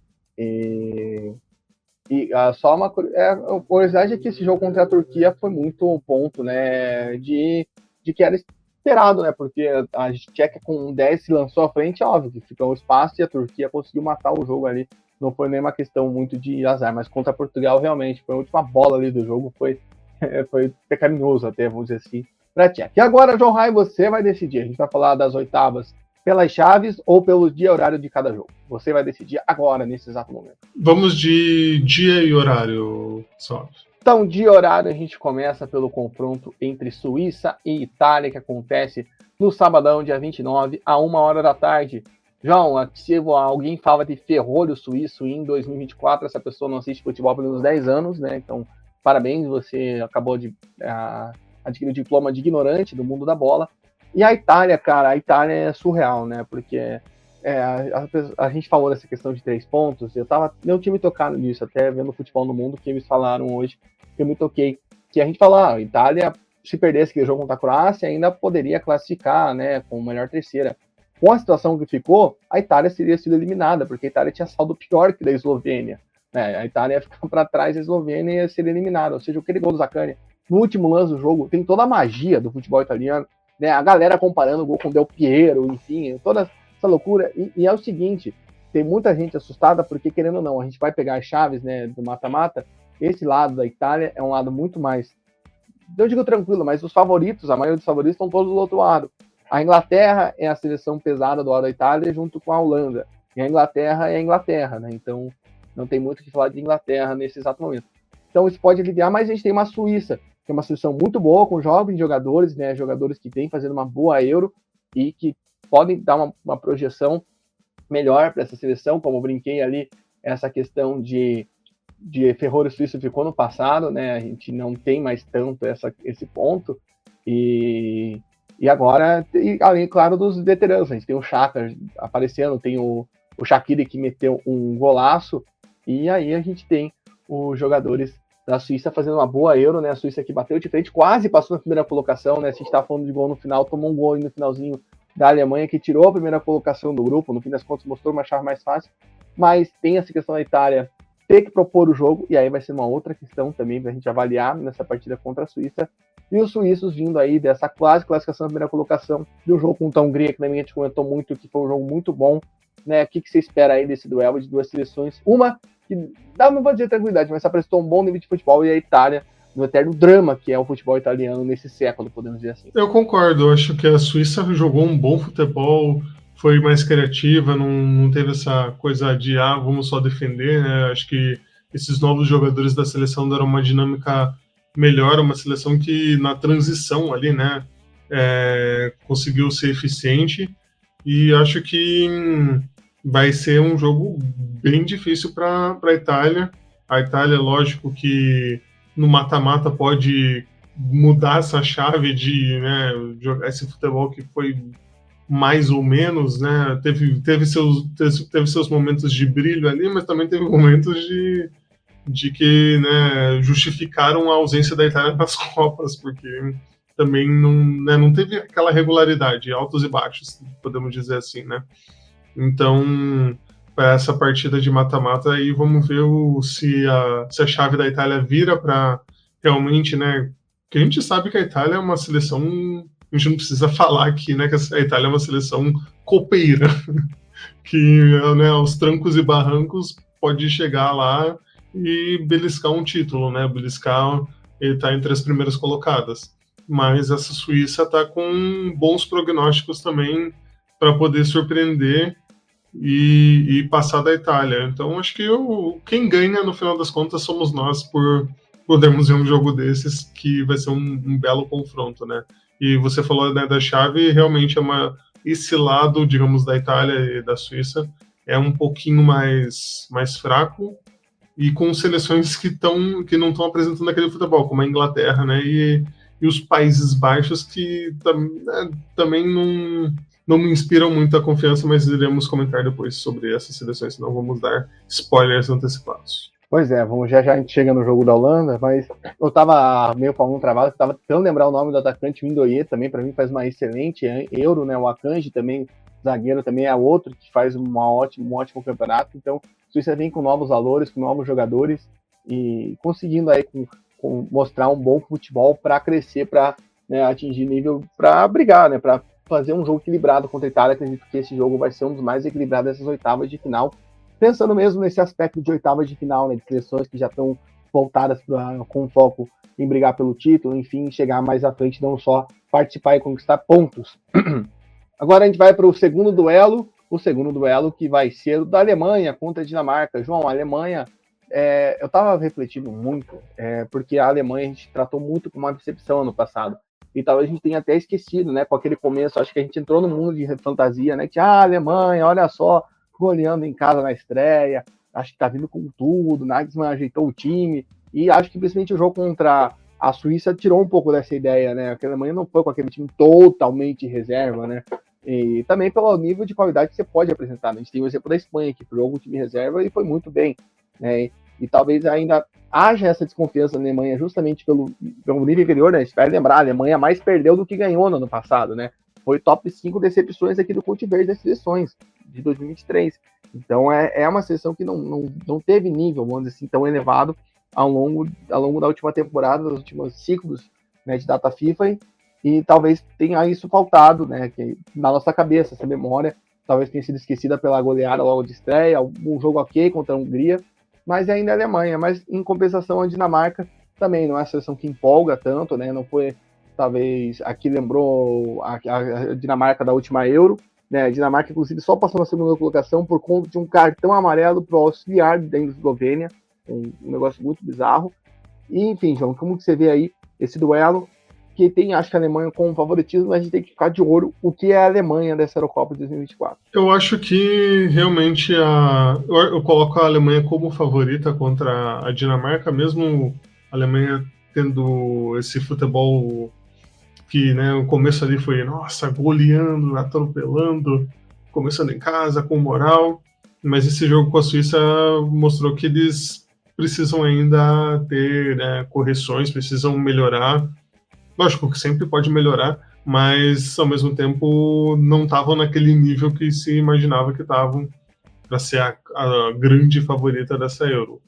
Só uma curiosidade é que esse jogo contra a Turquia foi muito ponto, né, de que era esperado, né, porque a Tcheca com 10 se lançou à frente, óbvio que ficou um espaço e a Turquia conseguiu matar o jogo ali, não foi nenhuma questão muito de azar, mas contra Portugal realmente foi a última bola ali do jogo, foi pecaminoso até, vamos dizer assim, para a Tcheca. E agora, João Rai, você vai decidir, a gente vai falar das oitavas pelas chaves ou pelo dia e horário de cada jogo? Você vai decidir agora, nesse exato momento. Vamos de dia e horário, só. Então, dia e horário, a gente começa pelo confronto entre Suíça e Itália, que acontece no sabadão, dia 29, a 1h da tarde. João, se alguém fala de ferrolho suíço em 2024, essa pessoa não assiste futebol por uns 10 anos, né? Então, parabéns, você acabou de adquirir o diploma de ignorante do mundo da bola. E a Itália, cara, a Itália é surreal, né? Porque a gente falou dessa questão de 3 pontos, eu tinha me tocado nisso, até vendo Futebol no Mundo, que eles falaram hoje, que eu me toquei, que a gente falou, a Itália, se perdesse aquele jogo contra a Croácia, ainda poderia classificar, né, com melhor terceira. Com a situação que ficou, a Itália teria sido eliminada, porque a Itália tinha saldo pior que da Eslovênia, né? A Itália ia ficar para trás, a Eslovênia ia ser eliminada, ou seja, aquele gol do Zaccagni, no último lance do jogo, tem toda a magia do futebol italiano, né? A galera comparando o gol com o Del Piero, enfim, toda essa loucura, e é o seguinte, tem muita gente assustada, porque querendo ou não, a gente vai pegar as chaves, né, do mata-mata, esse lado da Itália é um lado muito mais, eu digo tranquilo, mas os favoritos, a maioria dos favoritos estão todos do outro lado. A Inglaterra é a seleção pesada do lado da Itália junto com a Holanda, e a Inglaterra é a Inglaterra, né, então não tem muito o que falar de Inglaterra nesse exato momento. Então isso pode aliviar, mas a gente tem uma Suíça, que é uma seleção muito boa, com jovens jogadores, né, jogadores que vêm fazendo uma boa Euro e que podem dar uma projeção melhor para essa seleção, como eu brinquei ali, essa questão de ferrolho suíço ficou no passado, né, a gente não tem mais tanto esse ponto, e agora, além, claro, dos veteranos, a gente tem o Xhaka aparecendo, tem o Shaqiri que meteu um golaço, e aí a gente tem os jogadores da Suíça fazendo uma boa Euro, né? A Suíça que bateu de frente, quase passou na primeira colocação, né? Se a gente tá falando de gol no final, tomou um gol no finalzinho da Alemanha, que tirou a primeira colocação do grupo, no fim das contas mostrou uma chave mais fácil, mas tem essa questão da Itália ter que propor o jogo, e aí vai ser uma outra questão também pra gente avaliar nessa partida contra a Suíça, e os suíços vindo aí dessa quase classificação na primeira colocação, do jogo contra a Hungria, que também a gente comentou muito, que foi um jogo muito bom, né? O que você espera aí desse duelo de duas seleções? Uma que não vou dizer tranquilidade, mas apresentou um bom nível de futebol, e a Itália no eterno drama que é o futebol italiano nesse século, podemos dizer assim. Eu concordo, eu acho que a Suíça jogou um bom futebol, foi mais criativa, não teve essa coisa de vamos só defender, né? Acho que esses novos jogadores da seleção deram uma dinâmica melhor, uma seleção que na transição ali, né, conseguiu ser eficiente. e acho que vai ser um jogo bem difícil para a Itália. A Itália, lógico que no mata-mata pode mudar essa chave de, né, jogar esse futebol que foi mais ou menos, né? Teve seus momentos de brilho ali, mas também teve momentos de que, né, justificaram a ausência da Itália nas Copas, porque também não teve aquela regularidade, altos e baixos, podemos dizer assim, né? Então, para essa partida de mata-mata aí, vamos ver se a chave da Itália vira para realmente, né? Porque a gente sabe que a Itália é uma seleção, a gente não precisa falar aqui, né? Que a Itália é uma seleção copeira, que, né, aos trancos e barrancos pode chegar lá e beliscar um título, né? Beliscar, ele tá entre as primeiras colocadas. Mas essa Suíça tá com bons prognósticos também para poder surpreender e passar da Itália. Então acho que quem ganha no final das contas somos nós por podermos ver um jogo desses, que vai ser um belo confronto, né? E você falou, né, da chave, realmente esse lado, digamos, da Itália e da Suíça é um pouquinho mais fraco, e com seleções que não estão apresentando aquele futebol, como a Inglaterra, né? E os Países Baixos, que também não me inspiram muito a confiança, mas iremos comentar depois sobre essas seleções, senão vamos dar spoilers antecipados. Pois é, já a gente chega no jogo da Holanda, mas eu tava meio com algum trabalho, tava tentando lembrar o nome do atacante, o Ndoye também, para mim faz uma excelente Euro, né? O Akanji também, zagueiro, também é outro que faz um ótimo campeonato. Então, a Suíça vem com novos valores, com novos jogadores e conseguindo aí mostrar um bom futebol para crescer, para, né, atingir nível, para brigar, né? Para fazer um jogo equilibrado contra a Itália. Acredito que esse jogo vai ser um dos mais equilibrados dessas oitavas de final. Pensando mesmo nesse aspecto de oitavas de final, né, de seleções que já estão voltadas com foco em brigar pelo título, enfim, chegar mais à frente, não só participar e conquistar pontos. Agora a gente vai para o segundo duelo que vai ser o da Alemanha contra a Dinamarca. João, a Alemanha, eu estava refletindo muito, porque a Alemanha a gente tratou muito como uma decepção ano passado. E talvez a gente tenha até esquecido, né, com aquele começo, acho que a gente entrou no mundo de fantasia, né, que a Alemanha, olha só, goleando em casa na estreia, acho que tá vindo com tudo, Nagelsmann ajeitou o time, e acho que principalmente o jogo contra a Suíça tirou um pouco dessa ideia, né, a Alemanha não foi com aquele time totalmente reserva, né, e também pelo nível de qualidade que você pode apresentar, né? A gente tem o exemplo da Espanha, que jogou o time reserva e foi muito bem, né, e talvez ainda haja essa desconfiança na Alemanha justamente pelo nível inferior, né, a gente vai lembrar, a Alemanha mais perdeu do que ganhou no ano passado, né, foi top 5 decepções aqui do Conte Verde das seleções de 2023. Então é uma seleção que não teve nível, vamos dizer assim, tão elevado ao longo da última temporada, dos últimos ciclos, né, de data FIFA, e talvez tenha isso faltado, né, que na nossa cabeça, essa memória talvez tenha sido esquecida pela goleada logo de estreia, um jogo ok contra a Hungria, mas ainda é a Alemanha. Mas em compensação a Dinamarca também não é a seleção que empolga tanto, né, não foi, talvez, aqui lembrou a Dinamarca da última Euro, né, a Dinamarca, inclusive, só passou na segunda colocação por conta de um cartão amarelo para o auxiliar da Eslovênia, um negócio muito bizarro. E, enfim, João, como que você vê aí esse duelo, que tem, acho que a Alemanha como favoritismo, mas a gente tem que ficar de olho o que é a Alemanha dessa Eurocopa de 2024. Eu acho que realmente eu coloco a Alemanha como favorita contra a Dinamarca, mesmo a Alemanha tendo esse futebol que, né, o começo ali foi, nossa, goleando, atropelando, começando em casa, com moral, mas esse jogo com a Suíça mostrou que eles precisam ainda ter, né, correções, precisam melhorar. Lógico que sempre pode melhorar, mas ao mesmo tempo não estavam naquele nível que se imaginava que estavam para ser a grande favorita dessa Euro.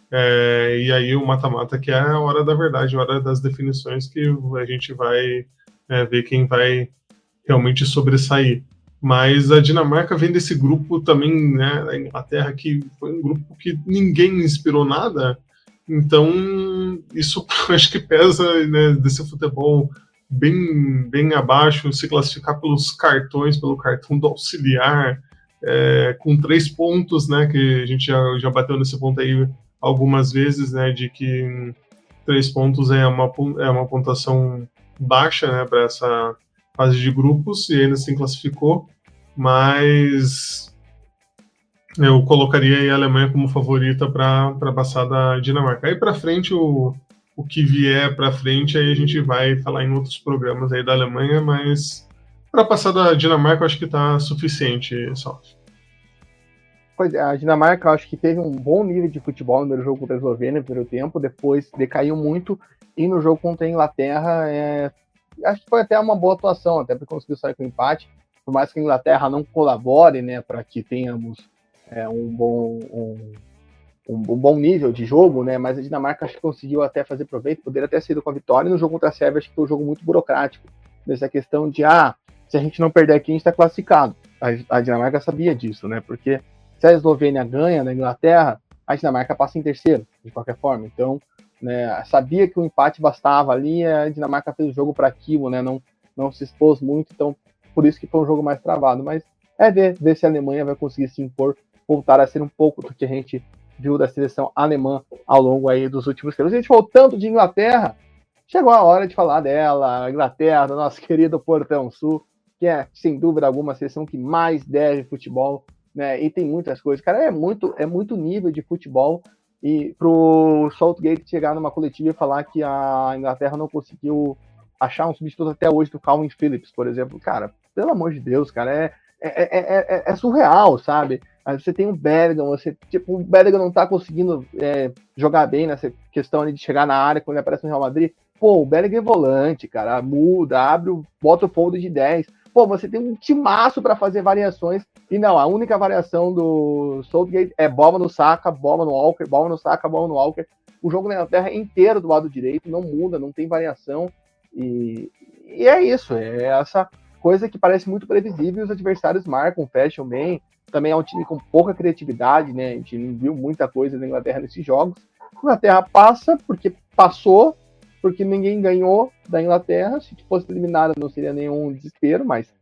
E aí o mata-mata, que é a hora da verdade, a hora das definições, que a gente vai ver quem vai realmente sobressair. Mas a Dinamarca vem desse grupo também, né, da Inglaterra, que foi um grupo que ninguém inspirou nada. Então isso acho que pesa, né, desse futebol bem abaixo, se classificar pelos cartões, pelo cartão do auxiliar, com 3 pontos, né, que a gente já bateu nesse ponto aí algumas vezes, né, de que 3 pontos é uma pontuação baixa, né, para essa fase de grupos, e ainda se classificou. mas eu colocaria a Alemanha como favorita para passar da Dinamarca. Aí para frente, o que vier para frente, aí a gente vai falar em outros programas aí da Alemanha, mas para passar da Dinamarca eu acho que está suficiente, só. Pois é, a Dinamarca eu acho que teve um bom nível de futebol no primeiro jogo contra a Eslovênia no primeiro tempo, depois decaiu muito, e no jogo contra a Inglaterra, acho que foi até uma boa atuação, até porque conseguiu sair com empate, por mais que a Inglaterra não colabore, né, para que tenhamos um bom nível de jogo, né, mas a Dinamarca acho que conseguiu até fazer proveito, poderia ter sido com a vitória, e no jogo contra a Sérvia acho que foi um jogo muito burocrático, nessa questão de, se a gente não perder aqui, a gente está classificado. A Dinamarca sabia disso, né, porque se a Eslovênia ganha na Inglaterra, a Dinamarca passa em terceiro, de qualquer forma. Então, né, sabia que o empate bastava ali, a Dinamarca fez o jogo para aquilo, né, não se expôs muito, então por isso que foi um jogo mais travado. Mas ver se a Alemanha vai conseguir se impor, voltar a ser um pouco do que a gente viu da seleção alemã ao longo aí dos últimos tempos. A gente falou tanto de Inglaterra, chegou a hora de falar dela, a Inglaterra, do nosso querido Portão Sul, que é, sem dúvida alguma, a seleção que mais deve futebol, né, e tem muitas coisas, cara, é muito nível de futebol, e pro Southgate chegar numa coletiva e falar que a Inglaterra não conseguiu achar um substituto até hoje do Calvin Phillips, por exemplo, cara, pelo amor de Deus, cara, é surreal, sabe? Aí você tem o Bellingham, o Bellingham não tá conseguindo jogar bem nessa questão ali de chegar na área quando ele aparece no Real Madrid. Pô, o Bellingham é volante, cara, muda, bota o folder de 10. Pô, você tem um timaço para fazer variações, e não, a única variação do Southgate é bola no Saka, bola no Walker, bola no Saka, bola no Walker. O jogo na Inglaterra é inteiro do lado direito, não muda, não tem variação, e é isso, é essa coisa que parece muito previsível, os adversários marcam, fecham bem. Também é um time com pouca criatividade, né? A gente não viu muita coisa na Inglaterra nesses jogos. A Inglaterra passa porque passou, porque ninguém ganhou da Inglaterra. Se fosse eliminada não seria nenhum desespero, mas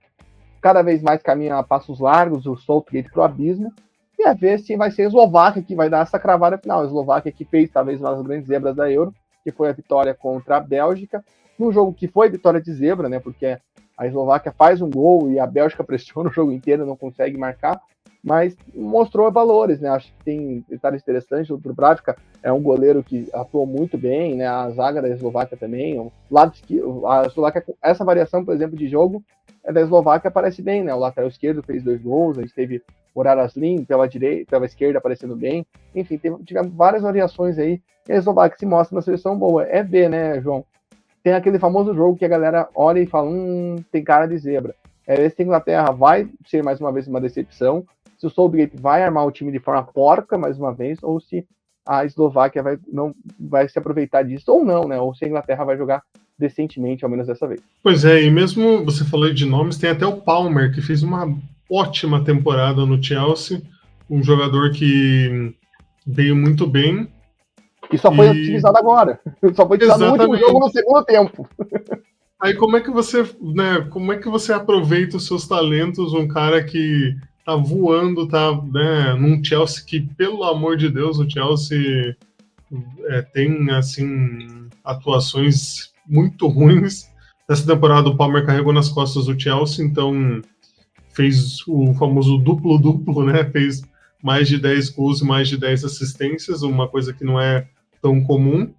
cada vez mais caminha a passos largos, o Southgate pro abismo. E a ver se vai ser a Eslováquia que vai dar essa cravada final. A Eslováquia que fez talvez uma das grandes zebras da Euro, que foi a vitória contra a Bélgica, num jogo que foi vitória de zebra, né? Porque a Eslováquia faz um gol e a Bélgica pressiona o jogo inteiro, não consegue marcar, mas mostrou valores, né? Acho que tem detalhes interessantes. O Dubravka é um goleiro que atuou muito bem, né? A zaga da Eslováquia também. O lado esquerdo, a Eslováquia, essa variação, por exemplo, de jogo da Eslováquia aparece bem, né? O lateral esquerdo fez 2 gols, a gente teve o Raraslin pela direita, pela esquerda aparecendo bem. Enfim, tivemos várias variações aí. E a Eslováquia se mostra uma seleção boa. É ver, né, João? Tem aquele famoso jogo que a galera olha e fala, tem cara de zebra. Esse Inglaterra vai ser mais uma vez uma decepção, se o Southgate vai armar o time de forma porca mais uma vez, ou se a Eslováquia não vai se aproveitar disso, ou não, né? Ou se a Inglaterra vai jogar decentemente, ao menos dessa vez. Pois é, e mesmo você falou de nomes, tem até o Palmer, que fez uma ótima temporada no Chelsea, um jogador que veio muito bem. E só foi utilizado agora. Só foi utilizado no último jogo, no segundo tempo. Aí como é que você aproveita os seus talentos, um cara que tá voando, tá, né, num Chelsea que, pelo amor de Deus, o Chelsea tem, assim, atuações muito ruins. Nessa temporada o Palmer carregou nas costas do Chelsea, então fez o famoso duplo-duplo, né, fez mais de 10 gols e mais de 10 assistências, uma coisa que não é tão comum,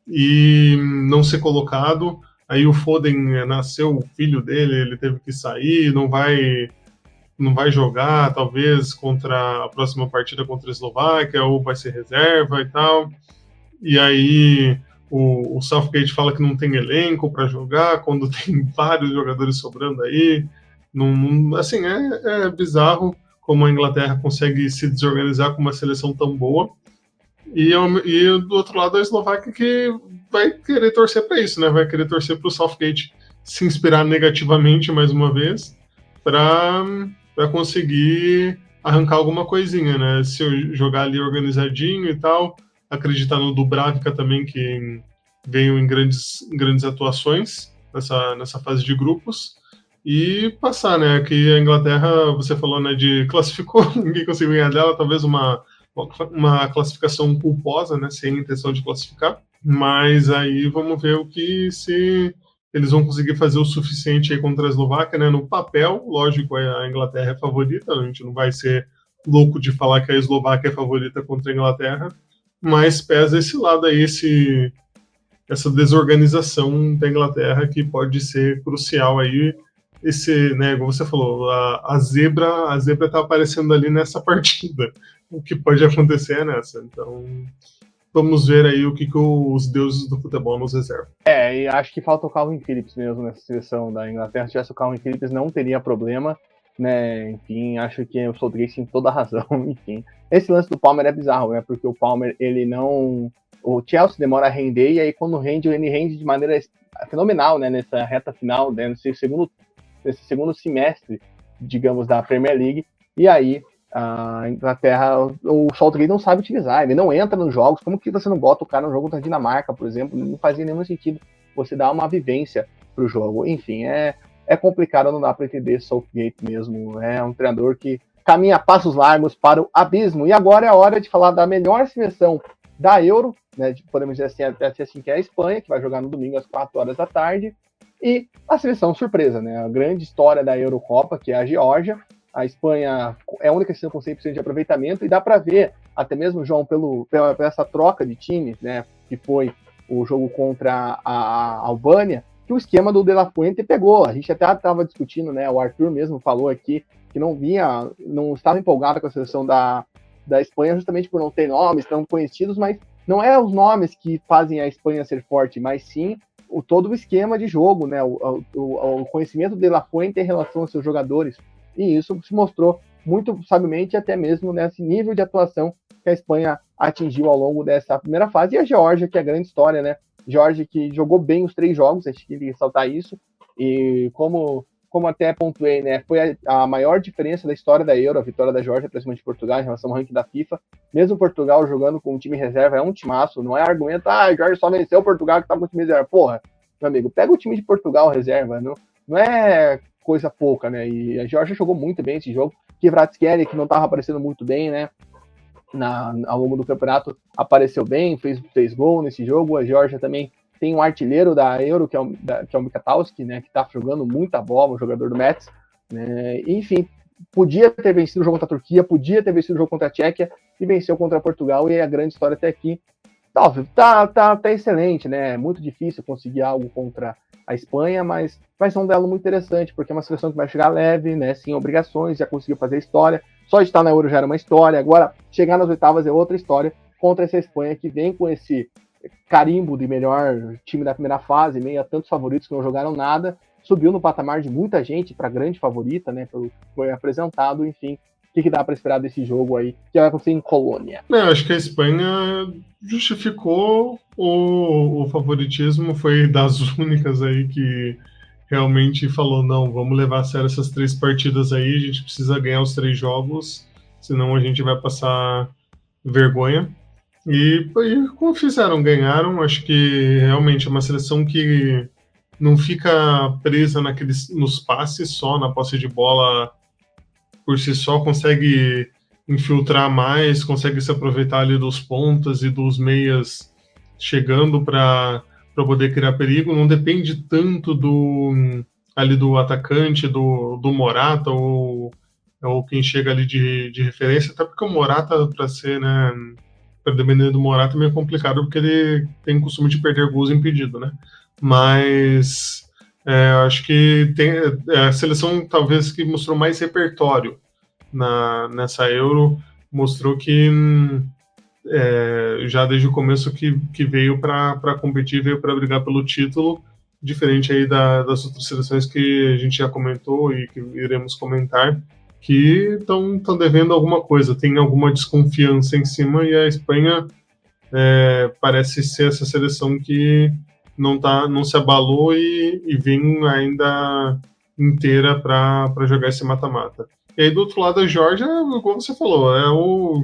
e não ser colocado. Aí o Foden, nasceu o filho dele, ele teve que sair, não vai jogar, talvez, contra a próxima partida contra a Eslováquia, ou vai ser reserva e tal. E aí o Southgate fala que não tem elenco para jogar, quando tem vários jogadores sobrando aí. Assim, é bizarro como a Inglaterra consegue se desorganizar com uma seleção tão boa. E do outro lado a Eslováquia, que vai querer torcer para isso, né? Vai querer torcer para o Southgate se inspirar negativamente mais uma vez para conseguir arrancar alguma coisinha, né? Se eu jogar ali organizadinho e tal, acreditar no Dubravka também, que veio em grandes atuações nessa fase de grupos, e passar, né? Que a Inglaterra, você falou, né, de classificou, ninguém conseguiu ganhar dela, talvez uma classificação culposa, né, sem intenção de classificar, mas aí vamos ver o que se eles vão conseguir fazer o suficiente aí contra a Eslováquia, né? No papel, lógico, a Inglaterra é favorita, a gente não vai ser louco de falar que a Eslováquia é favorita contra a Inglaterra, mas pesa esse lado aí, essa desorganização da Inglaterra que pode ser crucial aí. Esse, né, como você falou, a zebra tá aparecendo ali nessa partida. O que pode acontecer é nessa. Então, vamos ver aí o que os deuses do futebol nos reservam. E acho que falta o Calvin Phillips mesmo nessa seleção da Inglaterra. Se tivesse o Calvin Phillips, não teria problema, né? Enfim, acho que o Southgate tem toda a razão. Enfim, esse lance do Palmer é bizarro, né? Porque o Palmer, ele não... O Chelsea demora a render, e aí quando rende, ele rende de maneira fenomenal, né? Nessa reta final, né? Nesse segundo semestre, digamos, da Premier League. E aí a Inglaterra, o Southgate não sabe utilizar, ele não entra nos jogos. Como que você não bota o cara no jogo contra a Dinamarca, por exemplo? Não fazia nenhum sentido você dar uma vivência pro jogo. Enfim, é complicado, não dá para entender Southgate mesmo. É um treinador que caminha a passos largos para o abismo. E agora é a hora de falar da melhor seleção da Euro, né? Podemos dizer assim, que é a Espanha, que vai jogar no domingo às 4 horas da tarde. E a seleção surpresa, né? A grande história da Eurocopa, que é a Geórgia. A Espanha é a única seleção com 100% de aproveitamento, e dá para ver, até mesmo, João, pela essa troca de times, né? Que foi o jogo contra a Albânia, que o esquema do De La Fuente pegou. A gente até estava discutindo, né? O Arthur mesmo falou aqui que não estava empolgado com a seleção da Espanha, justamente por não ter nomes tão conhecidos, mas não é os nomes que fazem a Espanha ser forte, mas sim todo o esquema de jogo, né? O conhecimento de La Fuente em relação aos seus jogadores. E isso se mostrou muito sabiamente, até mesmo nesse nível de atuação que a Espanha atingiu ao longo dessa primeira fase. E a Geórgia, que é a grande história, né? Geórgia que jogou bem os 3 jogos, acho que tem que ressaltar isso. E como até pontuei, né? Foi a maior diferença da história da Euro, a vitória da Geórgia para cima de Portugal em relação ao ranking da FIFA. Mesmo Portugal jogando com um time reserva, é um timaço. Não é argumento, a Geórgia só venceu o Portugal que estava com o time reserva. Porra, meu amigo, pega o time de Portugal reserva, não é coisa pouca, né? E a Geórgia jogou muito bem esse jogo. Kvaratskhelia, que não estava aparecendo muito bem, né? Ao longo do campeonato, apareceu bem, fez gol nesse jogo. A Geórgia também tem um artilheiro da Euro, que é o Mikatowski, né? Que está jogando muita bola, o jogador do Metz. Né? Enfim, podia ter vencido o jogo contra a Turquia, podia ter vencido o jogo contra a Tchequia e venceu contra Portugal. E a grande história até aqui tá excelente, né? É muito difícil conseguir algo contra a Espanha, mas vai ser um duelo muito interessante, porque é uma seleção que vai chegar leve, né? Sem obrigações, já conseguiu fazer história. Só de estar na Euro já era uma história, agora chegar nas oitavas é outra história contra essa Espanha que vem com esse carimbo de melhor time da primeira fase, meio a tantos favoritos que não jogaram nada, subiu no patamar de muita gente para grande favorita, né? Foi apresentado, enfim. O que dá para esperar desse jogo aí, que vai acontecer em Colônia? Eu acho que a Espanha justificou o favoritismo, foi das únicas aí que realmente falou, não, vamos levar a sério essas 3 partidas aí, a gente precisa ganhar os 3 jogos, senão a gente vai passar vergonha. E como fizeram, ganharam. Acho que realmente é uma seleção que não fica presa nos passes só, na posse de bola por si só, consegue infiltrar mais, consegue se aproveitar ali dos pontas e dos meias chegando para poder criar perigo. Não depende tanto do atacante, do Morata ou quem chega ali de referência, até porque o Morata, para ser, né, para depender do Morata é meio complicado, porque ele tem o costume de perder gols impedido, né? Mas acho que tem a seleção talvez que mostrou mais repertório nessa Euro, mostrou que já desde o começo que veio para competir, veio para brigar pelo título, diferente aí das outras seleções que a gente já comentou e que iremos comentar, que estão devendo alguma coisa, tem alguma desconfiança em cima, e a Espanha parece ser essa seleção que não se abalou e vem ainda inteira para jogar esse mata-mata. E aí do outro lado a Geórgia, como você falou, é o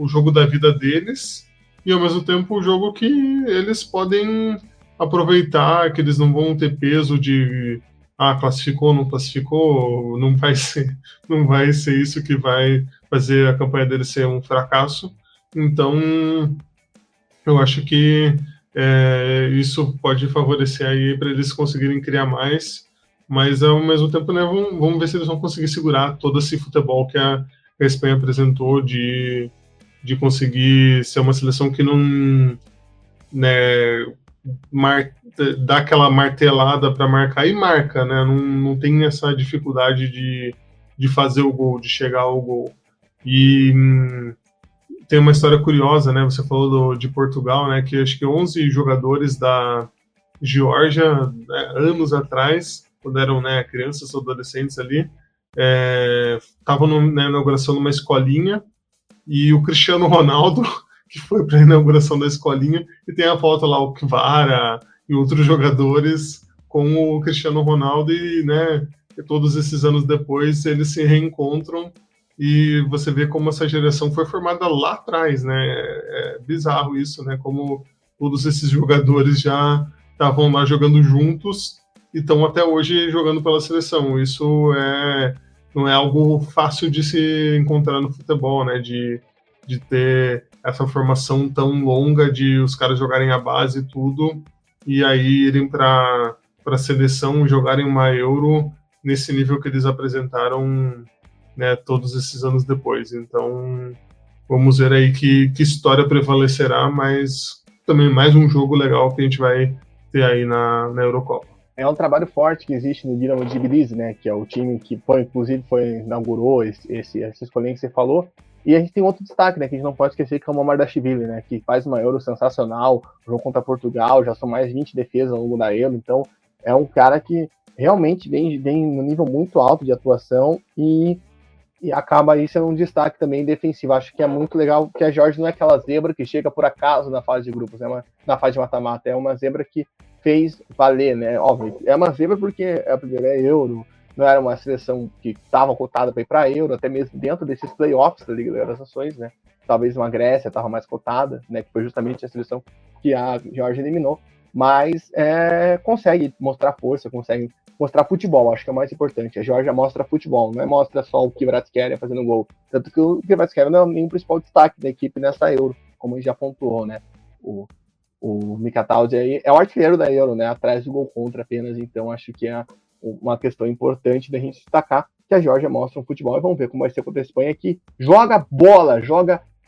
jogo da vida deles, e ao mesmo tempo o jogo que eles podem aproveitar, que eles não vão ter peso de classificou, não classificou, não vai ser isso que vai fazer a campanha deles ser um fracasso. Então eu acho que Isso pode favorecer aí para eles conseguirem criar mais, mas ao mesmo tempo, né, vamos ver se eles vão conseguir segurar todo esse futebol que a Espanha apresentou de conseguir ser uma seleção que não, né, dá aquela martelada para marcar e marca, né, não tem essa dificuldade de fazer o gol, de chegar ao gol. E tem uma história curiosa, né? Você falou de Portugal, né? Que acho que 11 jogadores da Geórgia, né, anos atrás, quando eram, né, crianças ou adolescentes ali, estavam na inauguração de uma escolinha, e o Cristiano Ronaldo, que foi para a inauguração da escolinha, e tem a foto lá, o Kvara e outros jogadores com o Cristiano Ronaldo, e, né, todos esses anos depois eles se reencontram. E você vê como essa geração foi formada lá atrás, né? É bizarro isso, né? Como todos esses jogadores já estavam lá jogando juntos e estão até hoje jogando pela seleção. Isso não é algo fácil de se encontrar no futebol, né? De ter essa formação tão longa, de os caras jogarem a base e tudo, e aí irem para a seleção, jogarem uma Euro nesse nível que eles apresentaram, né, todos esses anos depois. Então, vamos ver aí que história prevalecerá, mas também mais um jogo legal que a gente vai ter aí na Eurocopa. É um trabalho forte que existe no Dinamo de Tbilisi, né, que é o time que inaugurou essa escolinha que você falou. E a gente tem outro destaque, né, que a gente não pode esquecer, que é o Mamardashvili, né, que faz uma Euro sensacional, jogo contra Portugal, já são mais de 20 defesas ao longo da Euro, então é um cara que realmente vem no nível muito alto de atuação e acaba aí sendo um destaque também defensivo. Acho que é muito legal que a Geórgia não é aquela zebra que chega por acaso na fase de grupos, na fase de mata-mata, é uma zebra que fez valer, né? Óbvio, é uma zebra porque a primeira Euro, não era uma seleção que estava cotada para ir para a Euro, até mesmo dentro desses playoffs da Liga das Nações, né? Talvez uma Grécia estava mais cotada, né? Que foi justamente a seleção que a Geórgia eliminou, mas consegue mostrar força, consegue mostrar futebol, acho que é o mais importante. A Geórgia mostra futebol, não mostra só o Kvaratskhelia fazendo gol. Tanto que o Kvaratskhelia não é nem o principal destaque da equipe nessa Euro, como a gente já pontuou, né? O Mikataudi aí é o artilheiro da Euro, né? Atrás do gol contra apenas, então acho que é uma questão importante da gente destacar que a Geórgia mostra um futebol, e vamos ver como vai ser contra a Espanha, que joga bola,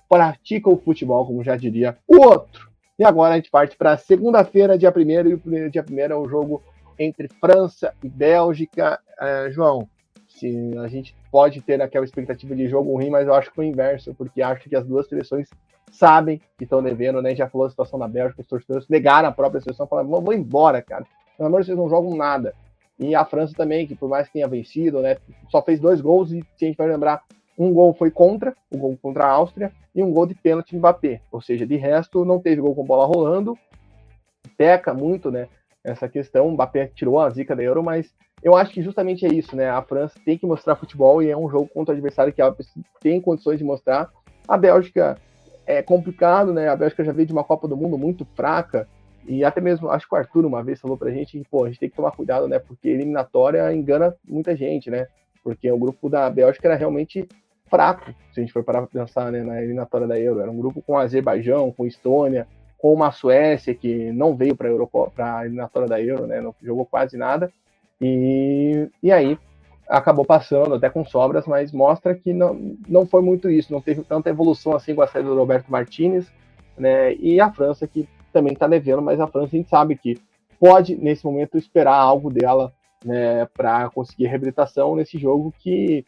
pratica o futebol, como já diria o outro. E agora a gente parte para segunda-feira, dia 1º, e o primeiro dia 1º é o jogo entre França e Bélgica. João, se a gente pode ter aquela expectativa de jogo ruim, mas eu acho que foi o inverso, porque acho que as duas seleções sabem que estão devendo, né? Já falou a situação da Bélgica, os torcedores negaram a própria seleção, falaram, vou embora, cara. Pelo amor de Deus, vocês não jogam nada. E a França também, que por mais que tenha vencido, né, só fez 2 gols, e se a gente vai lembrar, um gol foi o gol contra a Áustria, e um gol de pênalti de Mbappé. Ou seja, de resto, não teve gol com bola rolando, peca muito, né, essa questão. O Mbappé tirou a zica da Euro, mas eu acho que justamente é isso, né, a França tem que mostrar futebol, e é um jogo contra o adversário que ela tem condições de mostrar. A Bélgica é complicado, né, a Bélgica já veio de uma Copa do Mundo muito fraca, e até mesmo, acho que o Arthur uma vez falou pra gente que, a gente tem que tomar cuidado, né, porque eliminatória engana muita gente, né, porque o grupo da Bélgica era realmente fraco, se a gente for parar pra pensar, né, na eliminatória da Euro. Era um grupo com Azerbaijão, com Estônia, com uma Suécia que não veio pra a eliminatória da Euro, né, não jogou quase nada, e aí acabou passando até com sobras, mas mostra que não foi muito isso, não teve tanta evolução assim com a saída do Roberto Martinez, né, e a França que também está devendo, mas a França a gente sabe que pode, nesse momento, esperar algo dela, né, para conseguir reabilitação nesse jogo que,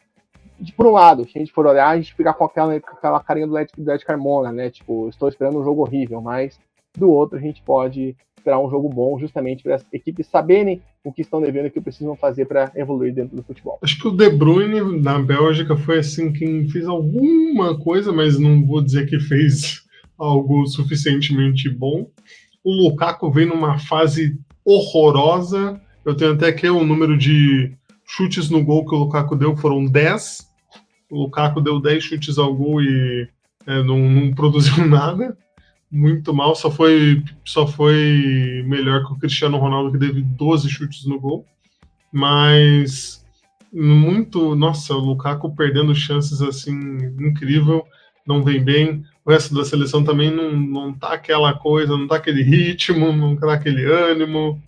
por um lado, se a gente for olhar, a gente fica com aquela carinha do Ed Carmona, né, tipo, estou esperando um jogo horrível, mas do outro a gente pode esperar um jogo bom, justamente para as equipes saberem o que estão devendo e o que precisam fazer para evoluir dentro do futebol. Acho que o De Bruyne, na Bélgica, foi assim, quem fez alguma coisa, mas não vou dizer que fez algo suficientemente bom. O Lukaku vem numa fase horrorosa. Eu tenho até aqui o número de chutes no gol que o Lukaku deu, foram 10. O Lukaku deu 10 chutes ao gol e não produziu nada. Muito mal, só foi melhor que o Cristiano Ronaldo, que teve 12 chutes no gol. Mas nossa, o Lukaku perdendo chances assim, incrível, não vem bem. o resto da seleção também não tá aquela coisa, não tá aquele ritmo, não tá aquele ânimo,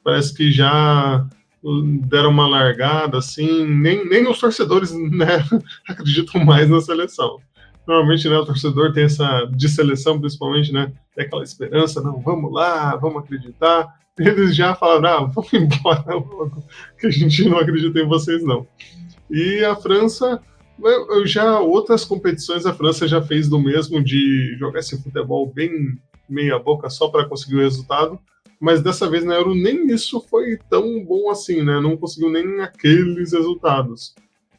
parece que já deram uma largada, assim, nem os torcedores, né, acreditam mais na seleção. Normalmente, né, o torcedor tem essa, de seleção principalmente, né, tem aquela esperança, não, vamos lá, vamos acreditar. Eles já falaram, vamos embora logo, que a gente não acredita em vocês, não. E a França, outras competições, a França já fez do mesmo, de jogar esse futebol bem meia boca só para conseguir o resultado, mas dessa vez na Euro nem isso foi tão bom assim, né? Não conseguiu nem aqueles resultados.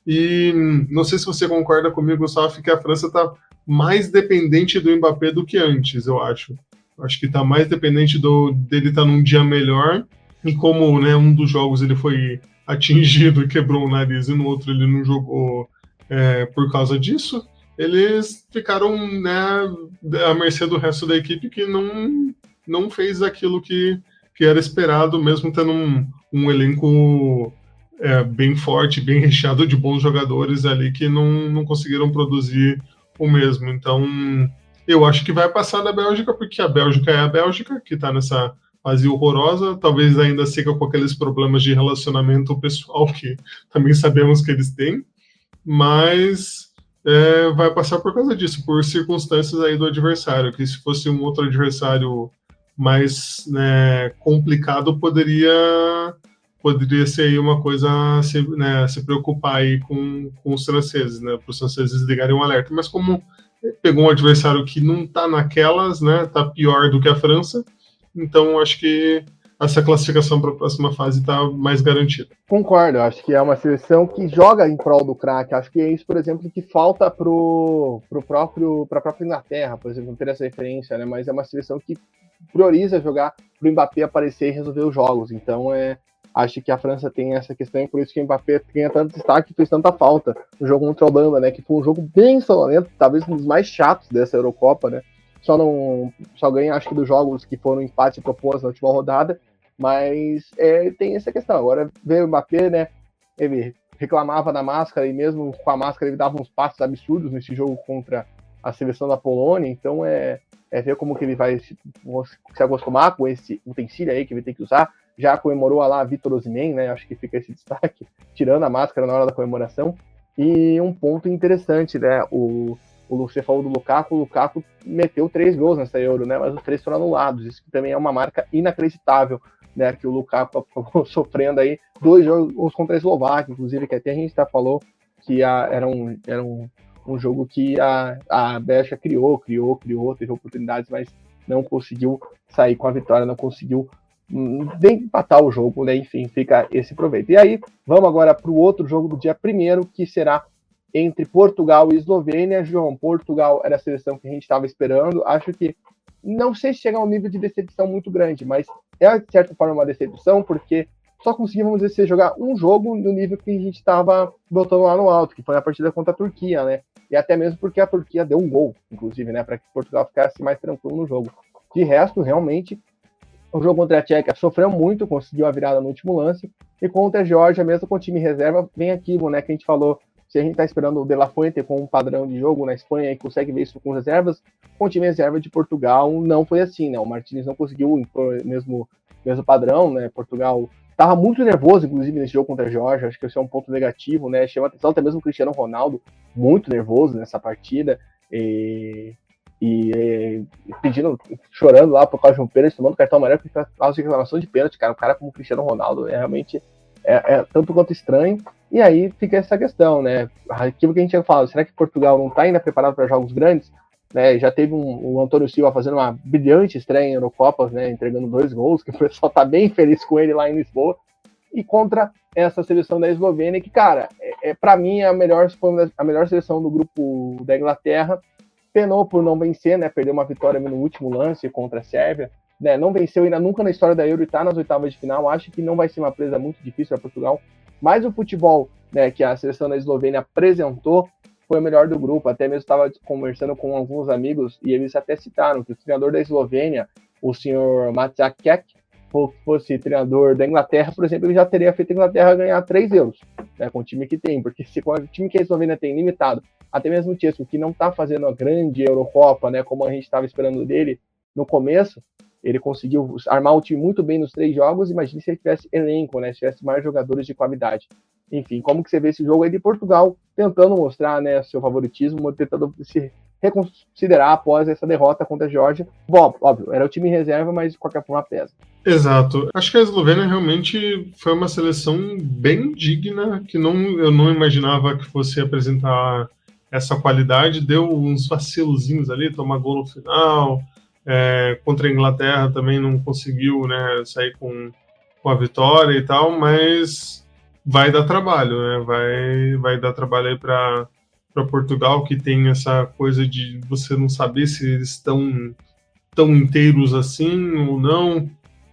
E não sei se você concorda comigo, Gustavo, que a França está mais dependente do Mbappé do que antes, eu acho. Acho que está mais dependente dele estar num dia melhor, e como, né, um dos jogos ele foi atingido e quebrou o nariz, e no outro ele não jogou por causa disso, eles ficaram, né, à mercê do resto da equipe, que não fez aquilo que era esperado, mesmo tendo um elenco bem forte, bem recheado de bons jogadores ali, que não conseguiram produzir o mesmo. Então, eu acho que vai passar da Bélgica, porque a Bélgica é a Bélgica, que está nessa fase horrorosa, talvez ainda siga com aqueles problemas de relacionamento pessoal, que também sabemos que eles têm, mas vai passar por causa disso, por circunstâncias aí do adversário, que se fosse um outro adversário mais, né, complicado, poderia ser aí uma coisa a se preocupar aí com os franceses, né, para os franceses ligarem um alerta, mas como pegou um adversário que não está naquelas, né, está pior do que a França, então acho que essa classificação para a próxima fase está mais garantida. Concordo, acho que é uma seleção que joga em prol do craque. Acho que é isso, por exemplo, que falta para a própria Inglaterra, por exemplo, não ter essa referência, né? Mas é uma seleção que prioriza jogar para o Mbappé aparecer e resolver os jogos. Então, acho que a França tem essa questão e por isso que o Mbappé ganha tanto destaque e fez tanta falta no jogo contra a Holanda, né? Que foi um jogo bem sonolento, talvez um dos mais chatos dessa Eurocopa, né? Só ganha, acho que, dos jogos que foram empate e propôs na última rodada. Mas tem essa questão. Agora veio o Mbappé, né? Ele reclamava da máscara e mesmo com a máscara ele dava uns passos absurdos nesse jogo contra a seleção da Polônia. Então ver como que ele vai se acostumar com esse utensílio aí que ele tem que usar. Já comemorou lá Vitor Osimhen, né? Acho que fica esse destaque, tirando a máscara na hora da comemoração. E um ponto interessante, né? Você falou do Lukaku, o Lukaku meteu 3 gols nessa Euro, né? Mas os 3 foram anulados. Isso também é uma marca inacreditável, né? Que o Lukaku acabou sofrendo aí 2 jogos contra a Eslováquia, inclusive, que até a gente falou que era um jogo que a Bélgica criou, teve oportunidades, mas não conseguiu sair com a vitória, não conseguiu nem empatar o jogo, né? Enfim, fica esse proveito. E aí, vamos agora para o outro jogo do dia 1º, que será entre Portugal e Eslovênia. João, Portugal era a seleção que a gente estava esperando. Acho que, não sei se chega a um nível de decepção muito grande, mas é, de certa forma, uma decepção, porque só conseguimos, vamos dizer, jogar um jogo no nível que a gente estava botando lá no alto, que foi a partida contra a Turquia, né? E até mesmo porque a Turquia deu um gol, inclusive, né? Para que Portugal ficasse mais tranquilo no jogo. De resto, realmente, o jogo contra a Tchequia sofreu muito, conseguiu a virada no último lance, e contra a Geórgia, mesmo com o time reserva, vem aquilo, né? Que a gente falou. Se a gente está esperando o De La Fuente com um padrão de jogo na Espanha e consegue ver isso com reservas, com o time reserva de Portugal não foi assim, né? O Martínez não conseguiu impor mesmo padrão, né? Portugal estava muito nervoso, inclusive, nesse jogo contra a Geórgia. Acho que esse é um ponto negativo, né? Chama atenção até mesmo o Cristiano Ronaldo, muito nervoso nessa partida. E chorando lá por causa de um pênalti, tomando cartão amarelo por causa de reclamação de pênalti, cara. O cara como o Cristiano Ronaldo realmente tanto quanto estranho. E aí fica essa questão, né? Aquilo que a gente tinha falado, será que Portugal não está ainda preparado para jogos grandes? Né? Já teve o Antônio Silva fazendo uma brilhante estreia em Eurocopas, né? Entregando 2 gols, que o pessoal tá bem feliz com ele lá em Lisboa. E contra essa seleção da Eslovênia, que, cara, para mim é a melhor seleção do grupo da Inglaterra. Penou por não vencer, né? Perdeu uma vitória no último lance contra a Sérvia. Né? Não venceu ainda nunca na história da Euro e está nas oitavas de final. Acho que não vai ser uma presa muito difícil para Portugal. Mas o futebol, né, que a seleção da Eslovênia apresentou foi o melhor do grupo. Até mesmo estava conversando com alguns amigos e eles até citaram que o treinador da Eslovênia, o senhor Maciej Kek, fosse treinador da Inglaterra, por exemplo, ele já teria feito a Inglaterra ganhar 3 euros, né, com o time que tem. Porque se com o time que a Eslovênia tem limitado até mesmo o Chesco, que não está fazendo a grande Eurocopa, né, como a gente estava esperando dele no começo, ele conseguiu armar o time muito bem nos 3 jogos. Imagine se ele tivesse elenco, né, se tivesse mais jogadores de qualidade. Enfim, como que você vê esse jogo aí de Portugal tentando mostrar, né, seu favoritismo, tentando se reconsiderar após essa derrota contra a Geórgia? Bom, óbvio, era o time em reserva, mas de qualquer forma pesa. Exato. Acho que a Eslovênia realmente foi uma seleção bem digna, que eu não imaginava que fosse apresentar essa qualidade. Deu uns vacilozinhos ali, tomar gol no final. Contra a Inglaterra também não conseguiu, né, sair com a vitória e tal, mas vai dar trabalho, né? Vai dar trabalho aí para Portugal, que tem essa coisa de você não saber se eles estão tão inteiros assim ou não,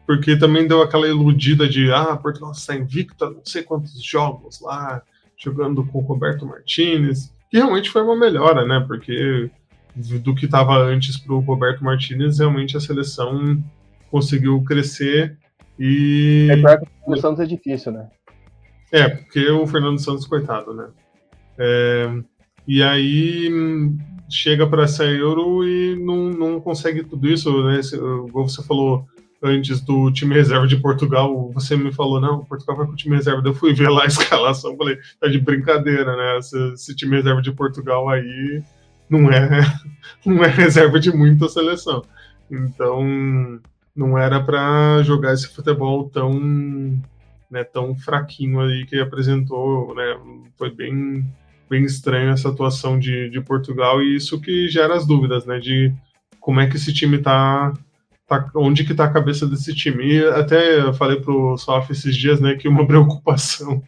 porque também deu aquela iludida de Portugal está invicto há não sei quantos jogos lá, jogando com o Roberto Martínez, que realmente foi uma melhora, né? Porque do que estava antes para o Roberto Martínez, realmente a seleção conseguiu crescer e... Claro que o Santos é difícil, né? Porque o Fernando Santos, coitado, né? E aí chega para essa Euro e não consegue tudo isso, né? Como você falou antes do time reserva de Portugal, você me falou, não, Portugal vai com o time reserva. Eu fui ver lá a escalação, falei, tá de brincadeira, né? Esse time reserva de Portugal aí não é reserva de muita seleção. Então, não era para jogar esse futebol tão fraquinho aí que apresentou, né? Foi bem estranho essa atuação de Portugal, e isso que gera as dúvidas, né? De como é que esse time tá onde que tá a cabeça desse time. E até eu falei pro Sof esses dias, né, que uma preocupação